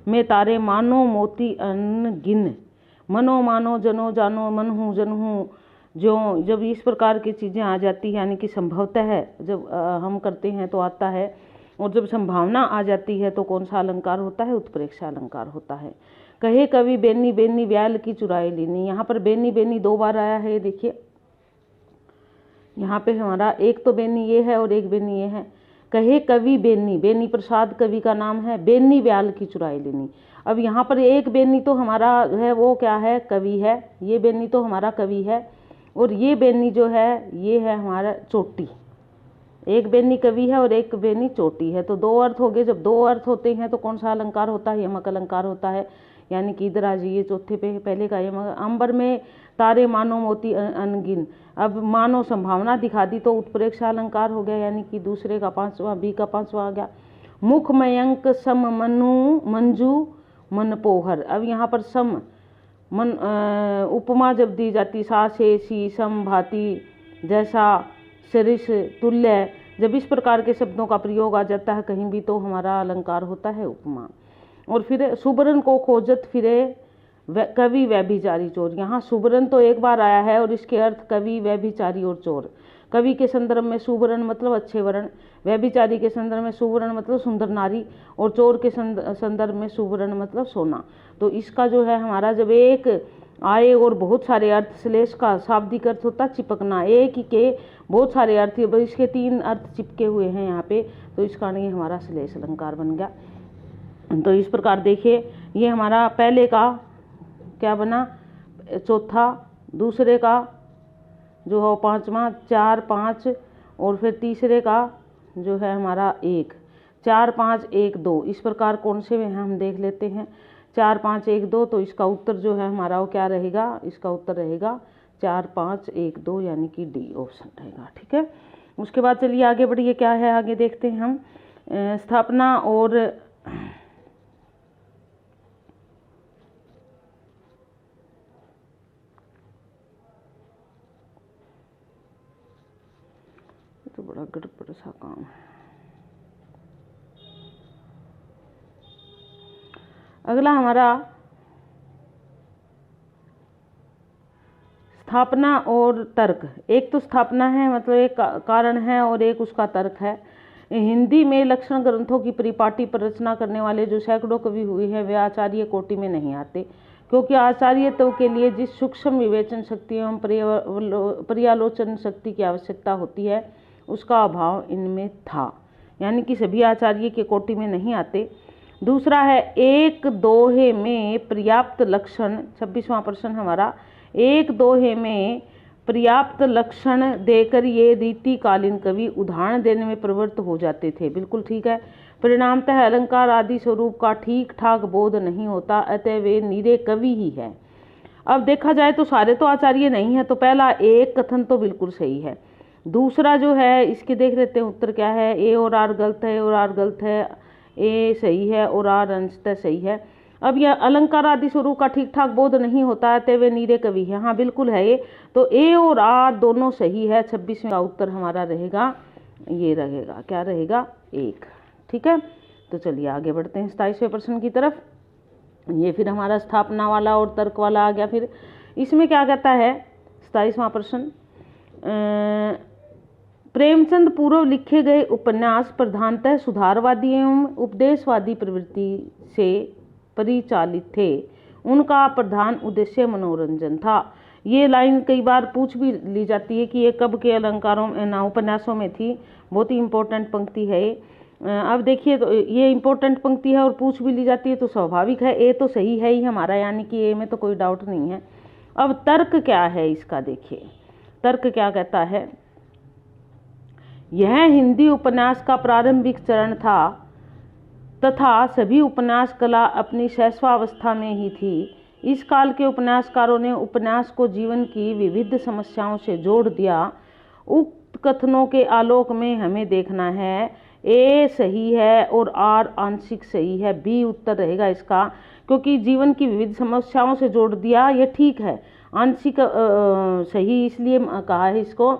में तारे मानो मोती अनगिन, मनो मानो जनो जानो मन हूँ जन हूँ जो। जब इस प्रकार की चीज़ें आ जाती हैं, यानी कि संभवतः है, जब हम करते हैं तो आता है, और जब संभावना आ जाती है तो कौन सा अलंकार होता है? उत्प्रेक्षा अलंकार होता है। कहे कवि बेनी बेनी ब्याल की चुराई लेनी, यहाँ पर बेनी बेनी 2 बार आया है। देखिए यहाँ पे हमारा एक तो बेनी ये है और एक बेनी ये है। कहे कवि बेनी, बेनी प्रसाद कवि का नाम है, बेनी ब्याल की चुराई लेनी। अब यहाँ पर एक बेनी तो हमारा है वो क्या है? कवि है। ये बेनी तो हमारा कवि है और ये बेनी जो है ये है हमारा चोटी। एक बेनी कवि है और एक बेनी चोटी है, तो 2 अर्थ हो गए। जब 2 अर्थ होते हैं तो कौन सा अलंकार होता है? यमक अलंकार होता है, यानी कि इधर आ जाइए चौथे पे, पहले का यमक। अंबर में तारे मानो मोती अनगिन, अब मानो संभावना दिखा दी तो उत्प्रेक्षा अलंकार हो गया, यानी कि दूसरे का 5वां, बी का 5वां आ गया। मुख मयंक सम मनु मंजू मन पोहर, अब यहाँ पर सम मन उपमा जब दी जाती, सा से सी सम भांति जैसा सरिस तुल्य, जब इस प्रकार के शब्दों का प्रयोग आ जाता है कहीं भी तो हमारा अलंकार होता है उपमा। और फिर सुबरन को खोजत फिरे कवि व्यभिचारी चोर, यहाँ सुबरन तो एक बार आया है और इसके अर्थ कवि व्यभिचारी और चोर। कवि के संदर्भ में सुबरन मतलब अच्छे वर्ण, व्यभिचारी के संदर्भ में सुवर्ण मतलब सुंदर नारी, और चोर के संदर्भ में सुवर्ण मतलब सोना। तो इसका जो है हमारा जब एक आए और बहुत सारे अर्थ, श्लेष का शाब्दिक अर्थ होता चिपकना, एक ही के बहुत सारे अर्थ, इसके 3 अर्थ चिपके हुए हैं यहाँ पे, तो इस कारण ये हमारा श्लेष अलंकार बन गया। तो इस प्रकार देखिए ये हमारा पहले का क्या बना? चौथा, दूसरे का जो है 5वां, 4 5, और फिर तीसरे का जो है हमारा 1, 4 5 1 2। इस प्रकार कौन से में हम देख लेते हैं। 4 5 1 2, तो इसका उत्तर जो है हमारा वो क्या रहेगा? इसका उत्तर रहेगा 4 5 1 2, यानी कि डी ऑप्शन रहेगा। ठीक है, उसके बाद चलिए आगे बढ़िए, क्या है आगे देखते हैं हम। स्थापना और तो बड़ा गड़बड़ सा काम है। अगला हमारा स्थापना और तर्क। एक तो स्थापना है, मतलब एक कारण है, और एक उसका तर्क है। हिंदी में लक्षण ग्रंथों की परिपाटी पर रचना करने वाले जो सैकड़ों कवि हुए हैं वे आचार्य कोटि में नहीं आते, क्योंकि आचार्यत्व के लिए जिस सूक्ष्म विवेचन शक्ति एवं पर्यालोचन शक्ति की आवश्यकता होती है उसका अभाव इनमें था, यानी कि सभी आचार्य के कोटि में नहीं आते। दूसरा है एक दोहे में पर्याप्त लक्षण, 26वां प्रश्न हमारा, एक दोहे में पर्याप्त लक्षण देकर ये रीतिकालीन कवि उदाहरण देने में प्रवृत्त हो जाते थे। बिल्कुल ठीक है। परिणामतः अलंकार आदि स्वरूप का ठीक ठाक बोध नहीं होता, अतः वे नीरे कवि ही है। अब देखा जाए तो सारे तो आचार्य नहीं है, तो पहला एक कथन तो बिल्कुल सही है। दूसरा जो है इसके देख लेते हैं उत्तर क्या है। ए और आर गलत है, और आर गलत है, ए सही है और आर अंशतः सही है। अब यह अलंकार आदि स्वरूप का ठीक ठाक बोध नहीं होता है, वे नीरे कवि है। हाँ बिल्कुल है ये, तो ए और आर दोनों सही है। 26वें का उत्तर हमारा रहेगा, ये रहेगा, क्या रहेगा? 1। ठीक है, तो चलिए आगे बढ़ते हैं 27वें प्रश्न की तरफ। ये फिर हमारा स्थापना वाला और तर्क वाला आ गया। फिर इसमें क्या कहता है 27वां प्रश्न, प्रेमचंद पूर्व लिखे गए उपन्यास प्रधानतः सुधारवादी एवं उपदेशवादी प्रवृत्ति से परिचालित थे, उनका प्रधान उद्देश्य मनोरंजन था। ये लाइन कई बार पूछ भी ली जाती है कि ये कब के अलंकारों उपन्यासों में थी, बहुत ही इंपॉर्टेंट पंक्ति है। अब देखिए, तो ये इम्पोर्टेंट पंक्ति है और पूछ भी ली जाती है तो स्वाभाविक है, ए तो सही है ही हमारा, यानी कि ए में तो कोई डाउट नहीं है। अब तर्क क्या है इसका, देखिए तर्क क्या कहता है। यह हिंदी उपन्यास का प्रारंभिक चरण था तथा सभी उपन्यास कला अपनी शैशवावस्था में ही थी। इस काल के उपन्यासकारों ने उपन्यास को जीवन की विविध समस्याओं से जोड़ दिया। उक्त कथनों के आलोक में हमें देखना है, ए सही है और आर आंशिक सही है, बी उत्तर रहेगा इसका, क्योंकि जीवन की विविध समस्याओं से जोड़ दिया, ये ठीक है। आंशिक सही इसलिए कहा है इसको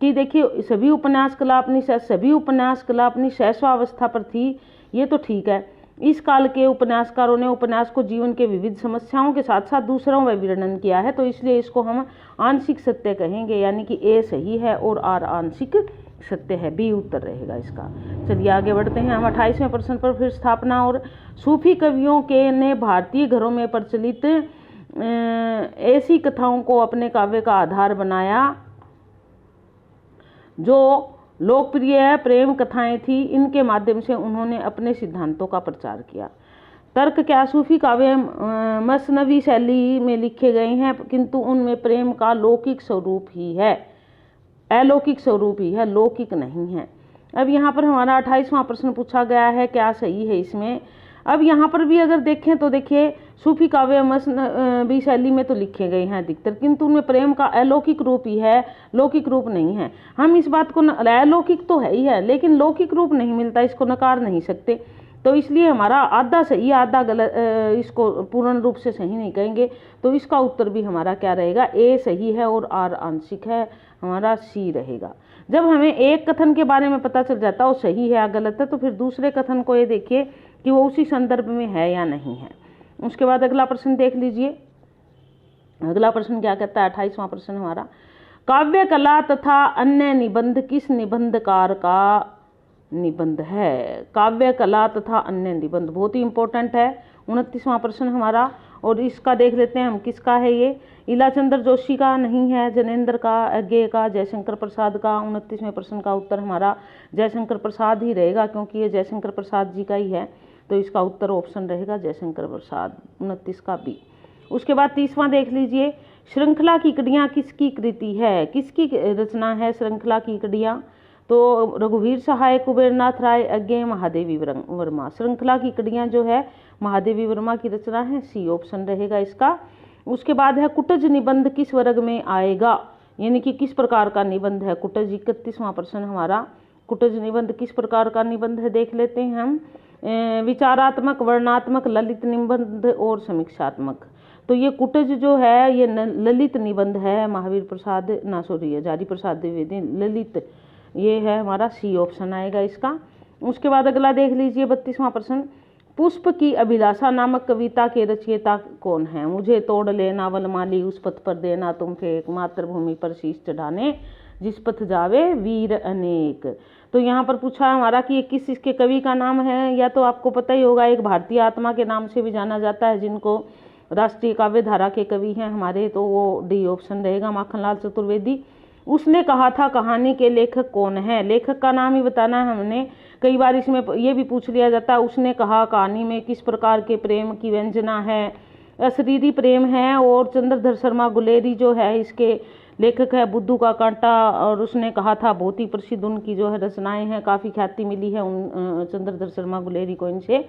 कि देखिए सभी उपन्यास कला अपनी शैशवावस्था पर थी, ये तो ठीक है। इस काल के उपन्यासकारों ने उपन्यास को जीवन के विविध समस्याओं के साथ साथ दूसरों में वर्णन किया है, तो इसलिए इसको हम आंशिक सत्य कहेंगे, यानी कि ए सही है और आर आंशिक सत्य है, बी उत्तर रहेगा इसका। चलिए आगे बढ़ते हैं हम 28वें प्रश्न पर। फिर स्थापना और सूफी कवियों के ने भारतीय घरों में प्रचलित ऐसी कथाओं को अपने काव्य का आधार बनाया जो लोकप्रिय प्रेम कथाएं थी। इनके माध्यम से उन्होंने अपने सिद्धांतों का प्रचार किया। तर्क क्या, सूफी काव्य मसनवी शैली में लिखे गए हैं, किंतु उनमें प्रेम का लौकिक स्वरूप ही है, अलौकिक स्वरूप ही है, लौकिक नहीं है। अब यहाँ पर हमारा 28वां प्रश्न पूछा गया है, क्या सही है इसमें। अब यहाँ पर भी अगर देखें तो देखिए सूफी काव्य मसनवी शैली में तो लिखे गए हैं अधिकतर, किंतु उनमें प्रेम का अलौकिक रूप ही है, लौकिक रूप नहीं है। हम इस बात को, अलौकिक तो है ही है लेकिन लौकिक रूप नहीं मिलता, इसको नकार नहीं सकते, तो इसलिए हमारा आधा सही आधा गलत, इसको पूर्ण रूप से सही नहीं कहेंगे, तो इसका उत्तर भी हमारा क्या रहेगा, ए सही है और आर आंशिक है, हमारा सी रहेगा। जब हमें एक कथन के बारे में पता चल जाता है वो सही है या गलत है, तो फिर दूसरे कथन को ये देखिए कि वो उसी संदर्भ में है या नहीं है। उसके बाद अगला प्रश्न देख लीजिए। अगला प्रश्न क्या कहता है, 28वां प्रश्न हमारा, काव्य कला तथा अन्य निबंध किस निबंधकार का निबंध है। काव्य कला तथा अन्य निबंध बहुत ही इंपॉर्टेंट है, 29वां प्रश्न हमारा, और इसका देख लेते हैं हम किसका है। ये इलाचंद्र जोशी का नहीं है, जनेंद्र का, अज्ञे का, जयशंकर प्रसाद का। 29वें प्रश्न का उत्तर हमारा जयशंकर प्रसाद ही रहेगा, क्योंकि ये जयशंकर प्रसाद जी का ही है, तो इसका उत्तर ऑप्शन रहेगा जयशंकर प्रसाद, 29 का बी। उसके बाद 30वां देख लीजिए, श्रृंखला की कड़ियाँ किसकी कृति है, किसकी रचना है श्रृंखला की कड़ियाँ। तो रघुवीर सहाय, कुबेरनाथ राय, अज्ञे, महादेवी वर्मा। श्रृंखला की कड़ियाँ जो है महादेवी वर्मा की रचना है, सी ऑप्शन रहेगा इसका। उसके बाद है कुटज निबंध किस वर्ग में आएगा, यानी कि किस प्रकार का निबंध है कुटज। 31वां प्रश्न हमारा, कुटज निबंध किस प्रकार का निबंध है देख लेते हैं हम। विचारात्मक, वर्णात्मक, ललित निबंध और समीक्षात्मक। तो ये कुटज जो है ये ललित निबंध है, महावीर प्रसाद हजारी प्रसाद द्विवेदी ललित, ये है हमारा सी ऑप्शन आएगा इसका। उसके बाद अगला देख लीजिए 32वां प्रश्न, पुष्प की अभिलाषा नामक कविता के रचयिता कौन है। मुझे तोड़ लेना वनमाली उस पथ पर देना तुम फेंक, मातृभूमि पर शीश चढ़ाने जिस पथ जावे वीर अनेक। तो यहाँ पर पूछा है हमारा कि ये किस इसके कवि का नाम है, या तो आपको पता ही होगा, एक भारतीय आत्मा के नाम से भी जाना जाता है, जिनको राष्ट्रीय काव्य धारा के कवि हैं हमारे, तो वो डी ऑप्शन रहेगा, माखनलाल चतुर्वेदी। उसने कहा था कहानी के लेखक कौन है, लेखक का नाम ही बताना है हमने। कई बार इसमें ये भी पूछ लिया जाता है, उसने कहा कहानी में किस प्रकार के प्रेम की व्यंजना है, अशरीरी प्रेम है, और चंद्रधर शर्मा गुलेरी जो है इसके लेखक है, बुद्धू का कांटा, और उसने कहा था बहुत ही प्रसिद्ध उनकी जो है रचनाएं हैं, काफ़ी ख्याति मिली है उन चंद्रधर शर्मा गुलेरी को इनसे।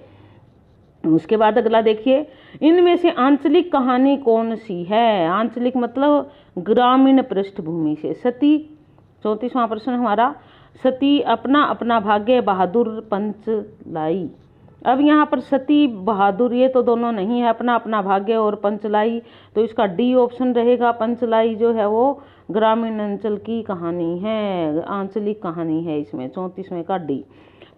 उसके बाद अगला देखिए, इनमें से आंचलिक कहानी कौन सी है। आंचलिक मतलब ग्रामीण पृष्ठभूमि से। सती, 34वां प्रश्न हमारा, सती अपना अपना भाग्य बहादुर पंच लाई। अब यहाँ पर सती बहादुर ये तो दोनों नहीं है, अपना अपना भाग्य और पंचलाई, तो इसका डी ऑप्शन रहेगा। पंचलाई जो है वो ग्रामीण अंचल की कहानी है, आंचलिक कहानी है इसमें, 34वें का डी।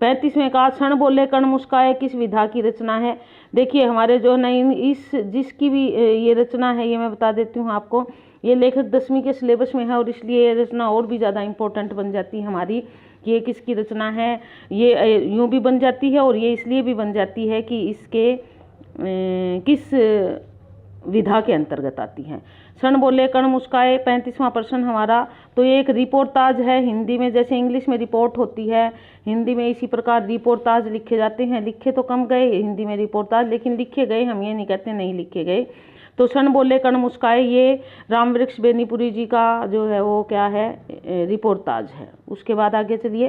35वें का क्षण बोले कण मुस्काए किस विधा की रचना है। देखिए हमारे जो नहीं इस जिसकी भी ये रचना है, ये मैं बता देती हूँ आपको, ये लेखक 10वीं के सिलेबस में है, और इसलिए ये रचना और भी ज़्यादा इम्पोर्टेंट बन जाती है हमारी कि ये किसकी रचना है। ये यूँ भी बन जाती है और ये इसलिए भी बन जाती है कि इसके किस विधा के अंतर्गत आती हैं। क्षण बोले कण मुस्काए 35वां प्रश्न हमारा। तो ये एक रिपोर्टाज है हिंदी में, जैसे इंग्लिश में रिपोर्ट होती है, हिंदी में इसी प्रकार रिपोर्टाज लिखे जाते हैं। लिखे तो कम गए हिंदी में रिपोर्टाज, लेकिन लिखे गए, हम ये नहीं कहते नहीं लिखे गए। तो क्षण बोले कण मुस्काए ये रामवृक्ष बेनीपुरी जी का जो है वो क्या है, रिपोर्टाज है। उसके बाद आगे चलिए,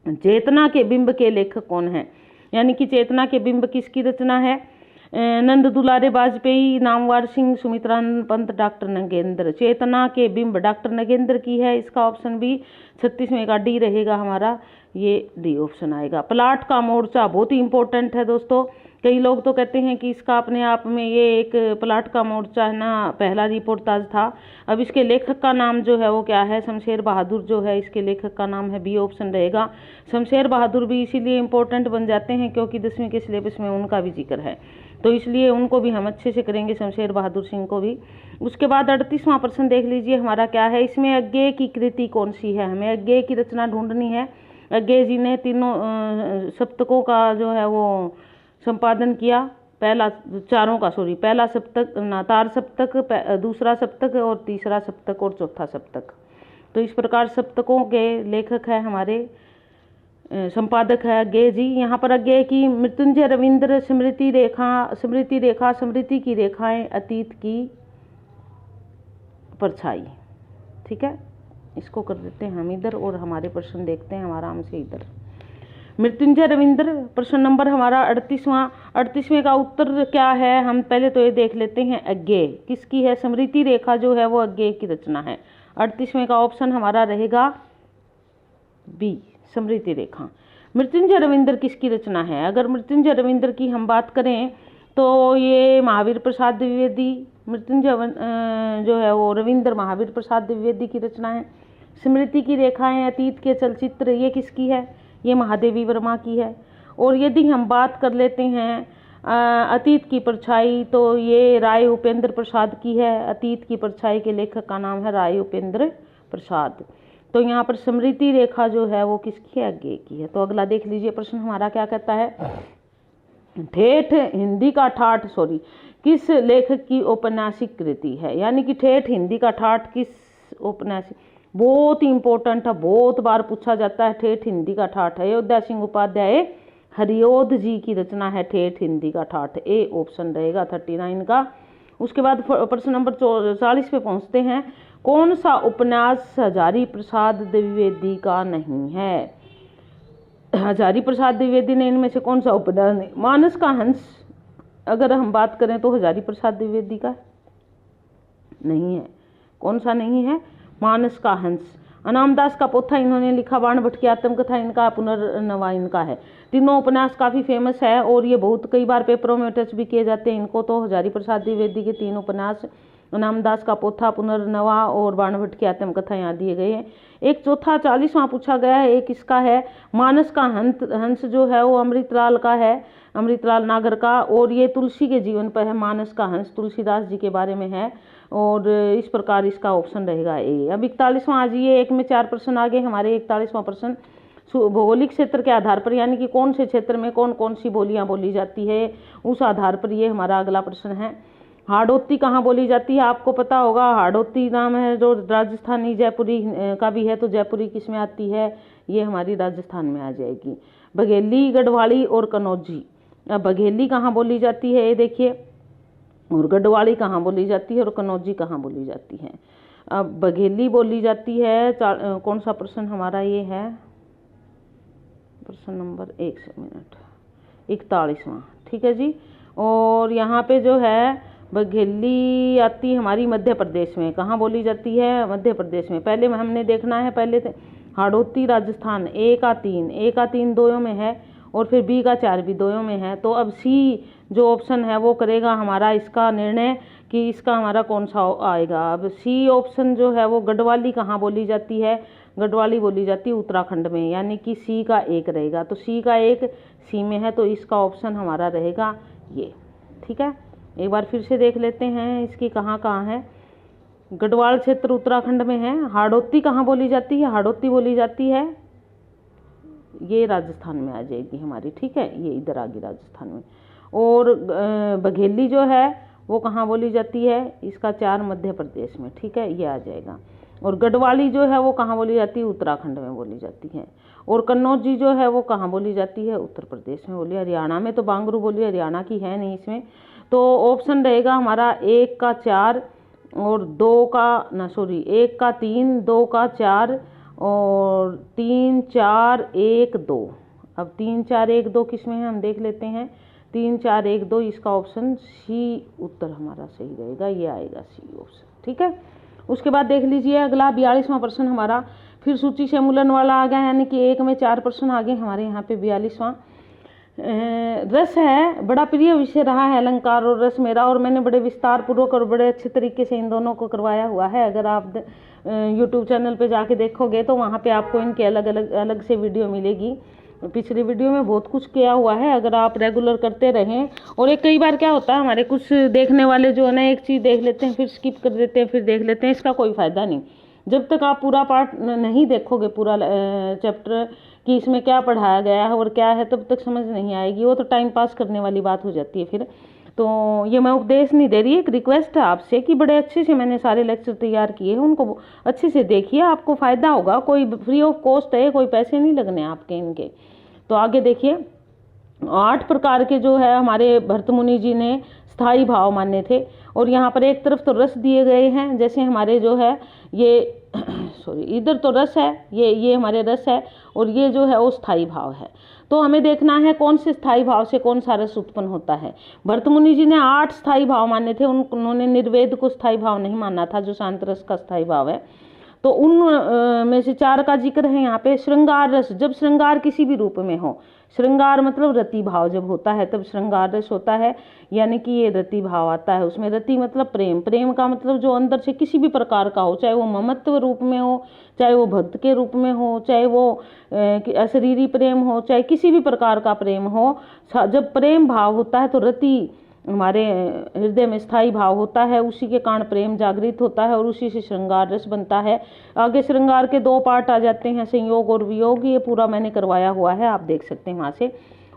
चेतना के बिंब के लेखक कौन है, यानी कि चेतना के बिंब किसकी रचना है। नंद दुलारे वाजपेयी, नामवर सिंह, सुमित्रानंद पंत, डॉक्टर नगेंद्र। चेतना के बिंब डॉक्टर नगेंद्र की है, इसका ऑप्शन भी 36वें का डी रहेगा हमारा, ये डी ऑप्शन आएगा। प्लाट का मोर्चा बहुत ही इंपॉर्टेंट है दोस्तों, कई लोग तो कहते हैं कि इसका अपने आप में ये एक प्लाट का मोर्चा है ना, पहला रिपोर्टाज था। अब इसके लेखक का नाम जो है वो क्या है, शमशेर बहादुर जो है इसके लेखक का नाम है, बी ऑप्शन रहेगा। शमशेर बहादुर भी इसीलिए इम्पोर्टेंट बन जाते हैं क्योंकि 10वीं के सिलेबस में उनका भी जिक्र है, तो इसलिए उनको भी हम अच्छे से करेंगे, शमशेर बहादुर सिंह को भी। उसके बाद 38वां प्रश्न देख लीजिए हमारा क्या है, इसमें अज्ञेय की कृति कौन सी है, हमें अज्ञेय की रचना ढूंढनी है। अज्ञेय जी ने तीनों सप्तकों का जो है वो संपादन किया, पहला सप्तक नातार सप्तक, दूसरा सप्तक और तीसरा सप्तक और चौथा सप्तक। तो इस प्रकार सप्तकों के लेखक है हमारे, संपादक है अज्ञेय जी। यहाँ पर अज्ञेय की मृत्युंजय रविंद्र, स्मृति रेखा, स्मृति की रेखाएं, अतीत की परछाई। ठीक है, इसको कर देते हैं हम इधर और हमारे प्रश्न देखते हैं हम आराम से इधर। मृत्युंजय रविंद्र प्रश्न नंबर हमारा 38वें का उत्तर क्या है, हम पहले तो ये देख लेते हैं। अज्ञेय किसकी है, स्मृति रेखा जो है वो अज्ञेय की रचना है। 38वें का ऑप्शन हमारा रहेगा बी, स्मृति रेखा। मृत्युंजय रविंद्र किसकी रचना है, अगर मृत्युंजय रविंद्र की हम बात करें तो ये महावीर प्रसाद द्विवेदी, मृत्युंजय जो है वो रविंद्र महावीर प्रसाद द्विवेदी की रचना है। स्मृति की रेखाएं, अतीत के चलचित्र, ये किसकी है, ये महादेवी वर्मा की है। और यदि हम बात कर लेते हैं अतीत की परछाई, तो ये राय उपेंद्र प्रसाद की है। अतीत की परछाई के लेखक का नाम है राय उपेंद्र प्रसाद। तो यहाँ पर स्मृति रेखा जो है वो किसकी है, अज्ञेय की है। तो अगला देख लीजिए प्रश्न हमारा क्या कहता है, ठेठ हिंदी का ठाठ किस लेखक की औपन्यासिक कृति है, यानी कि ठेठ हिंदी का ठाठ किस औपन्यासिक, बहुत ही इंपॉर्टेंट है, बहुत बार पूछा जाता है। ठेठ हिंदी का ठाठ है अयोध्या सिंह उपाध्याय हरिओध जी की रचना है, ठेठ हिंदी का ठाठ, ए ऑप्शन रहेगा 39 का। उसके बाद प्रश्न नंबर 40 पे पहुंचते हैं, कौन सा उपन्यास हजारी प्रसाद द्विवेदी का नहीं है। हजारी प्रसाद द्विवेदी ने इनमें से कौन सा उपन्यास नहीं, मानस का हंस अगर हम बात करें तो हजारी प्रसाद द्विवेदी का नहीं है। कौन सा नहीं है, मानस का हंस। अनामदास का पोथा इन्होंने लिखा, बाण भट्ट की आत्मकथा इनका, पुनर्नवा इनका है। तीनों उपन्यास काफ़ी फेमस है और ये बहुत कई बार पेपरों में टच भी किए जाते हैं इनको। तो हजारी प्रसाद द्विवेदी के 3 उपन्यास, अनामदास का पोथा, पुनर्नवा और बाण भट्ट की आत्मकथा यहाँ दिए गए हैं। एक चौथा 40वां पूछा गया है, एक इसका है मानस का हंस जो है वो अमृतलाल का है, अमृतलाल नागर का, और ये तुलसी के जीवन पर है। मानस का हंस तुलसीदास जी के बारे में है और इस प्रकार इसका ऑप्शन रहेगा ए। अब 41वां आज ये एक में 4 प्रश्न आगे हमारे। 41वां प्रश्न भौगोलिक क्षेत्र के आधार पर, यानी कि कौन से क्षेत्र में कौन कौन सी बोलियां बोली जाती है, उस आधार पर ये हमारा अगला प्रश्न है। हाड़ौती कहाँ बोली जाती है, आपको पता होगा। हाड़ौती नाम है जो राजस्थानी जयपुरी का भी है, तो जयपुरी किस में आती है, ये हमारी राजस्थान में आ जाएगी। बघेली, गढ़वाली और कनौजी। अब बघेली कहाँ बोली जाती है ये देखिए, और गढ़वाली कहाँ बोली जाती है और कनौजी कहाँ बोली जाती है। अब बघेली बोली जाती है, कौन सा प्रश्न हमारा ये है, प्रश्न नंबर 41वां, ठीक है जी। और यहाँ पे जो है बघेली आती हमारी मध्य प्रदेश में, कहाँ बोली जाती है, मध्य प्रदेश में। पहले हमने देखना है, पहले हाड़ौती राजस्थान, ए का 3 दोयों में है और फिर बी का 4 भी दोयों में है। तो अब सी जो ऑप्शन है वो करेगा हमारा इसका निर्णय कि इसका हमारा कौन सा आएगा। अब सी ऑप्शन जो है वो गढ़वाली कहाँ बोली जाती है, गढ़वाली बोली जाती है उत्तराखंड में, यानी कि सी का 1 रहेगा। तो सी का 1 सी में है, तो इसका ऑप्शन हमारा रहेगा ये, ठीक है। एक बार फिर से देख लेते हैं इसकी कहाँ कहाँ है। गढ़वाल क्षेत्र उत्तराखंड में है। हाड़ौती कहाँ बोली जाती है, हाड़ौती बोली जाती है ये राजस्थान में आ जाएगी हमारी, ठीक है, ये इधर आ गई राजस्थान में। और बघेली जो है वो कहाँ बोली जाती है, इसका 4 मध्य प्रदेश में, ठीक है, ये आ जाएगा। और गढ़वाली जो है वो कहाँ बोली जाती है, उत्तराखंड में बोली जाती है। और कन्नौजी जो है वो कहाँ बोली जाती है, उत्तर प्रदेश में बोली। हरियाणा में तो बांगरू बोली हरियाणा की है नहीं इसमें, तो ऑप्शन रहेगा हमारा 1 का 4 और 2 का 1 का 3, 2 का 4 और 3 4 1 2। अब 3 4 1 2 किस में है हम देख लेते हैं। 3 4 1 2 इसका ऑप्शन सी उत्तर हमारा सही रहेगा, ये आएगा सी ऑप्शन, ठीक है। उसके बाद देख लीजिए अगला 42वां प्रश्न हमारा फिर सूची से मूलन वाला आ गया, यानी कि 1 में 4 प्रश्न आ गए हमारे यहाँ पे। 42वां रस है, बड़ा प्रिय विषय रहा है अलंकार और रस मेरा, और मैंने बड़े विस्तार पूर्वक और बड़े अच्छे तरीके से इन दोनों को करवाया हुआ है। अगर आप यूट्यूब चैनल पे जाके देखोगे तो वहाँ पे आपको इनके अलग से वीडियो मिलेगी। पिछली वीडियो में बहुत कुछ किया हुआ है, अगर आप रेगुलर करते रहें। और एक कई बार क्या होता है हमारे कुछ देखने वाले जो है ना, एक चीज़ देख लेते हैं फिर स्किप कर देते हैं, फिर देख लेते हैं, इसका कोई फ़ायदा नहीं। जब तक आप पूरा पार्ट नहीं देखोगे, पूरा चैप्टर कि इसमें क्या पढ़ाया गया है और क्या है, तब तक समझ नहीं आएगी। वो तो टाइम पास करने वाली बात हो जाती है फिर। तो ये मैं उपदेश नहीं दे रही, एक रिक्वेस्ट है आपसे कि बड़े अच्छे से मैंने सारे लेक्चर तैयार किए हैं, उनको अच्छे से देखिए, आपको फ़ायदा होगा। कोई फ्री ऑफ कॉस्ट है, कोई पैसे नहीं लगने आपके इनके। तो आगे देखिए 8 प्रकार के जो है हमारे भरतमुनि जी ने स्थायी भाव माने थे। और यहाँ पर एक तरफ तो रस दिए गए हैं, जैसे हमारे जो है ये सॉरी इधर तो रस है, ये हमारे रस है, और ये जो है वो स्थायी भाव है। तो हमें देखना है कौन से स्थायी भाव से कौन सा रस उत्पन्न होता है। भरतमुनि जी ने 8 स्थायी भाव माने थे, उन्होंने निर्वेद को स्थायी भाव नहीं माना था, जो शांत रस का स्थायी भाव है। तो उन में से 4 का जिक्र है यहाँ पे। श्रृंगार रस, जब श्रृंगार किसी भी रूप में हो, श्रृंगार मतलब रति भाव जब होता है तब श्रृंगार रस होता है, यानी कि ये रति भाव आता है उसमें। रति मतलब प्रेम, प्रेम का मतलब जो अंदर से किसी भी प्रकार का हो, चाहे वो ममत्व रूप में हो, चाहे वो भक्त के रूप में हो, चाहे वो अशरीरी प्रेम हो, चाहे किसी भी प्रकार का प्रेम हो, जब प्रेम भाव होता है तो रति हमारे हृदय में स्थायी भाव होता है, उसी के कारण प्रेम जागृत होता है और उसी से श्रृंगार रस बनता है। आगे श्रृंगार के 2 पार्ट आ जाते हैं, संयोग और वियोग, ये पूरा मैंने करवाया हुआ है, आप देख सकते हैं वहाँ से।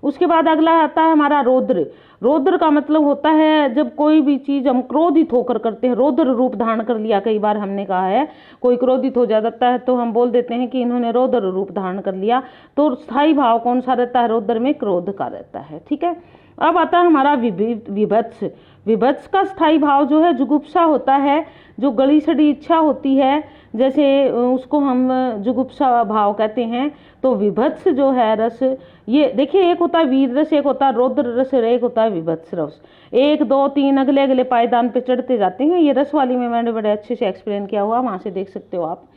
उसके बाद अगला आता है हमारा रौद्र। रौद्र का मतलब होता है जब कोई भी चीज़ हम क्रोधित होकर करते हैं, रौद्र रूप धारण कर लिया। कई बार हमने कहा है कोई क्रोधित हो जाता है तो हम बोल देते हैं कि इन्होंने रौद्र रूप धारण कर लिया। तो स्थायी भाव कौन सा रहता है रौद्र में, क्रोध का रहता है, ठीक है। अब आता है हमारा विभत्स। विभत्स का स्थायी भाव जो है जुगुप्सा होता है, जो गली सड़ी इच्छा होती है, जैसे उसको हम जुगुप्सा भाव कहते हैं। तो विभत्स जो है रस, ये देखिए एक होता है वीर रस, एक होता है रौद्र रस, एक होता है विभत्स रस। 1 2 3 अगले अगले पायदान पे चढ़ते जाते हैं। ये रस वाली में मैंने बड़े अच्छे से एक्सप्लेन किया हुआ, वहाँ से देख सकते हो आप।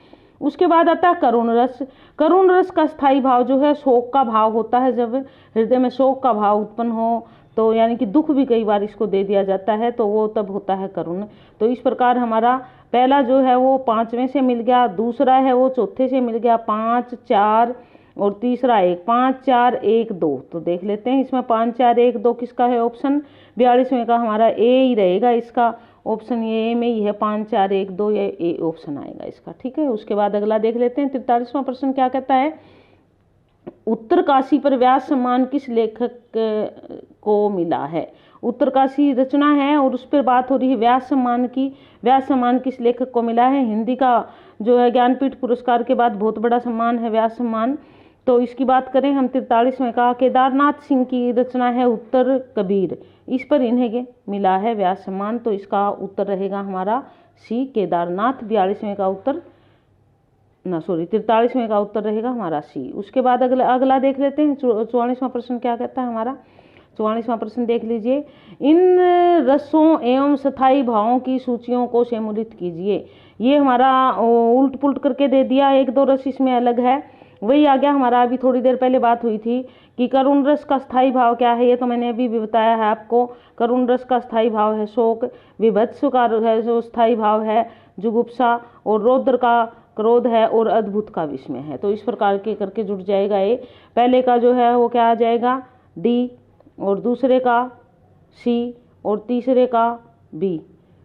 उसके बाद आता है करुण रस। करुण रस का स्थायी भाव जो है शोक का भाव होता है। जब हृदय में शोक का भाव उत्पन्न हो तो यानी कि दुख भी कई बार इसको दे दिया जाता है, तो वो तब होता है करुण। तो इस प्रकार हमारा पहला जो है वो 5वें से मिल गया, दूसरा है वो चौथे से मिल गया, 5 4 और तीसरा 1, 5 4 1 2। तो देख लेते हैं इसमें 5 4 1 2 किसका है ऑप्शन, 42वें का हमारा ए ही रहेगा, इसका ऑप्शन ये ए में ही है, 5 4 1 2, ये ए ऑप्शन आएगा इसका, ठीक है। उसके बाद अगला देख लेते हैं 43वां प्रश्न क्या कहता है। उत्तरकाशी पर व्यास सम्मान किस लेखक को मिला है। उत्तरकाशी रचना है और उस पर बात हो रही है व्यास सम्मान की। व्यास सम्मान किस लेखक को मिला है। हिंदी का जो है ज्ञानपीठ पुरस्कार के बाद बहुत बड़ा सम्मान है व्यास सम्मान। तो इसकी बात करें हम 43वें का, केदारनाथ सिंह की रचना है उत्तर कबीर, इस पर इन्हें मिला है व्यास सम्मान। तो इसका उत्तर रहेगा हमारा सी केदारनाथ। 42वें का उत्तर 43वें का उत्तर रहेगा हमारा सी। उसके बाद अगला देख लेते हैं 44वां प्रश्न क्या कहता है हमारा। 44वां प्रश्न देख लीजिए। इन रसों एवं स्थायी भावों की सूचियों को सम्मिलित कीजिए। ये हमारा उल्ट पुल्ट करके दे दिया, 1 2 रस इसमें अलग है, वही आ गया हमारा। अभी थोड़ी देर पहले बात हुई थी कि करुण रस का स्थायी भाव क्या है, ये तो मैंने अभी भी बताया है आपको। करुण रस का स्थायी भाव है शोक, विभत्स का है जो स्थायी भाव है जुगुप्सा, और रौद्र का क्रोध है, और अद्भुत का विस्मय है। तो इस प्रकार के करके जुड़ जाएगा ए। पहले का जो है वो क्या आ जाएगा डी, और दूसरे का सी, और तीसरे का बी,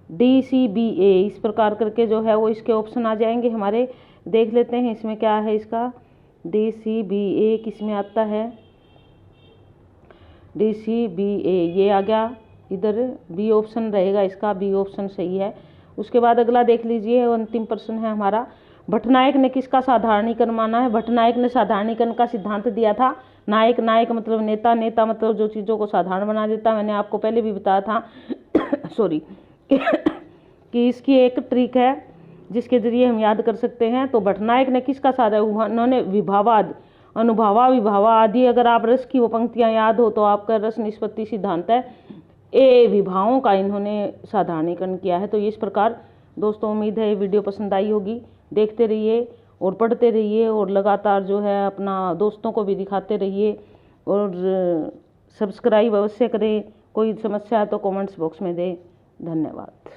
डी सी बी ए, इस प्रकार करके जो है वो इसके ऑप्शन आ जाएंगे हमारे। देख लेते हैं इसमें क्या है इसका, डी सी बी ए किस में आता है, डी सी बी ए ये आ गया इधर बी ऑप्शन रहेगा, इसका बी ऑप्शन सही है। उसके बाद अगला देख लीजिए, अंतिम प्रश्न है हमारा, भट्टनायक ने किसका साधारणीकरण माना है। भट्टनायक ने साधारणीकरण का सिद्धांत दिया था। नायक, नायक मतलब नेता, नेता मतलब जो चीज़ों को साधारण बना देता। मैंने आपको पहले भी बताया था सॉरी कि इसकी एक ट्रिक है जिसके जरिए हम याद कर सकते हैं। तो भट्टनायक ने किसका साधा, उन्होंने विभावाद, अनुभवा, विभावा आदि, अगर आप रस की वो पंक्तियां याद हो तो आपका रस निष्पत्ति सिद्धांत है, ए विभावों का इन्होंने साधारणीकरण किया है। तो इस प्रकार दोस्तों उम्मीद है ये वीडियो पसंद आई होगी। देखते रहिए और पढ़ते रहिए और लगातार जो है अपना दोस्तों को भी दिखाते रहिए और सब्सक्राइब अवश्य करें। कोई समस्या है तो कमेंट्स बॉक्स में दें। धन्यवाद।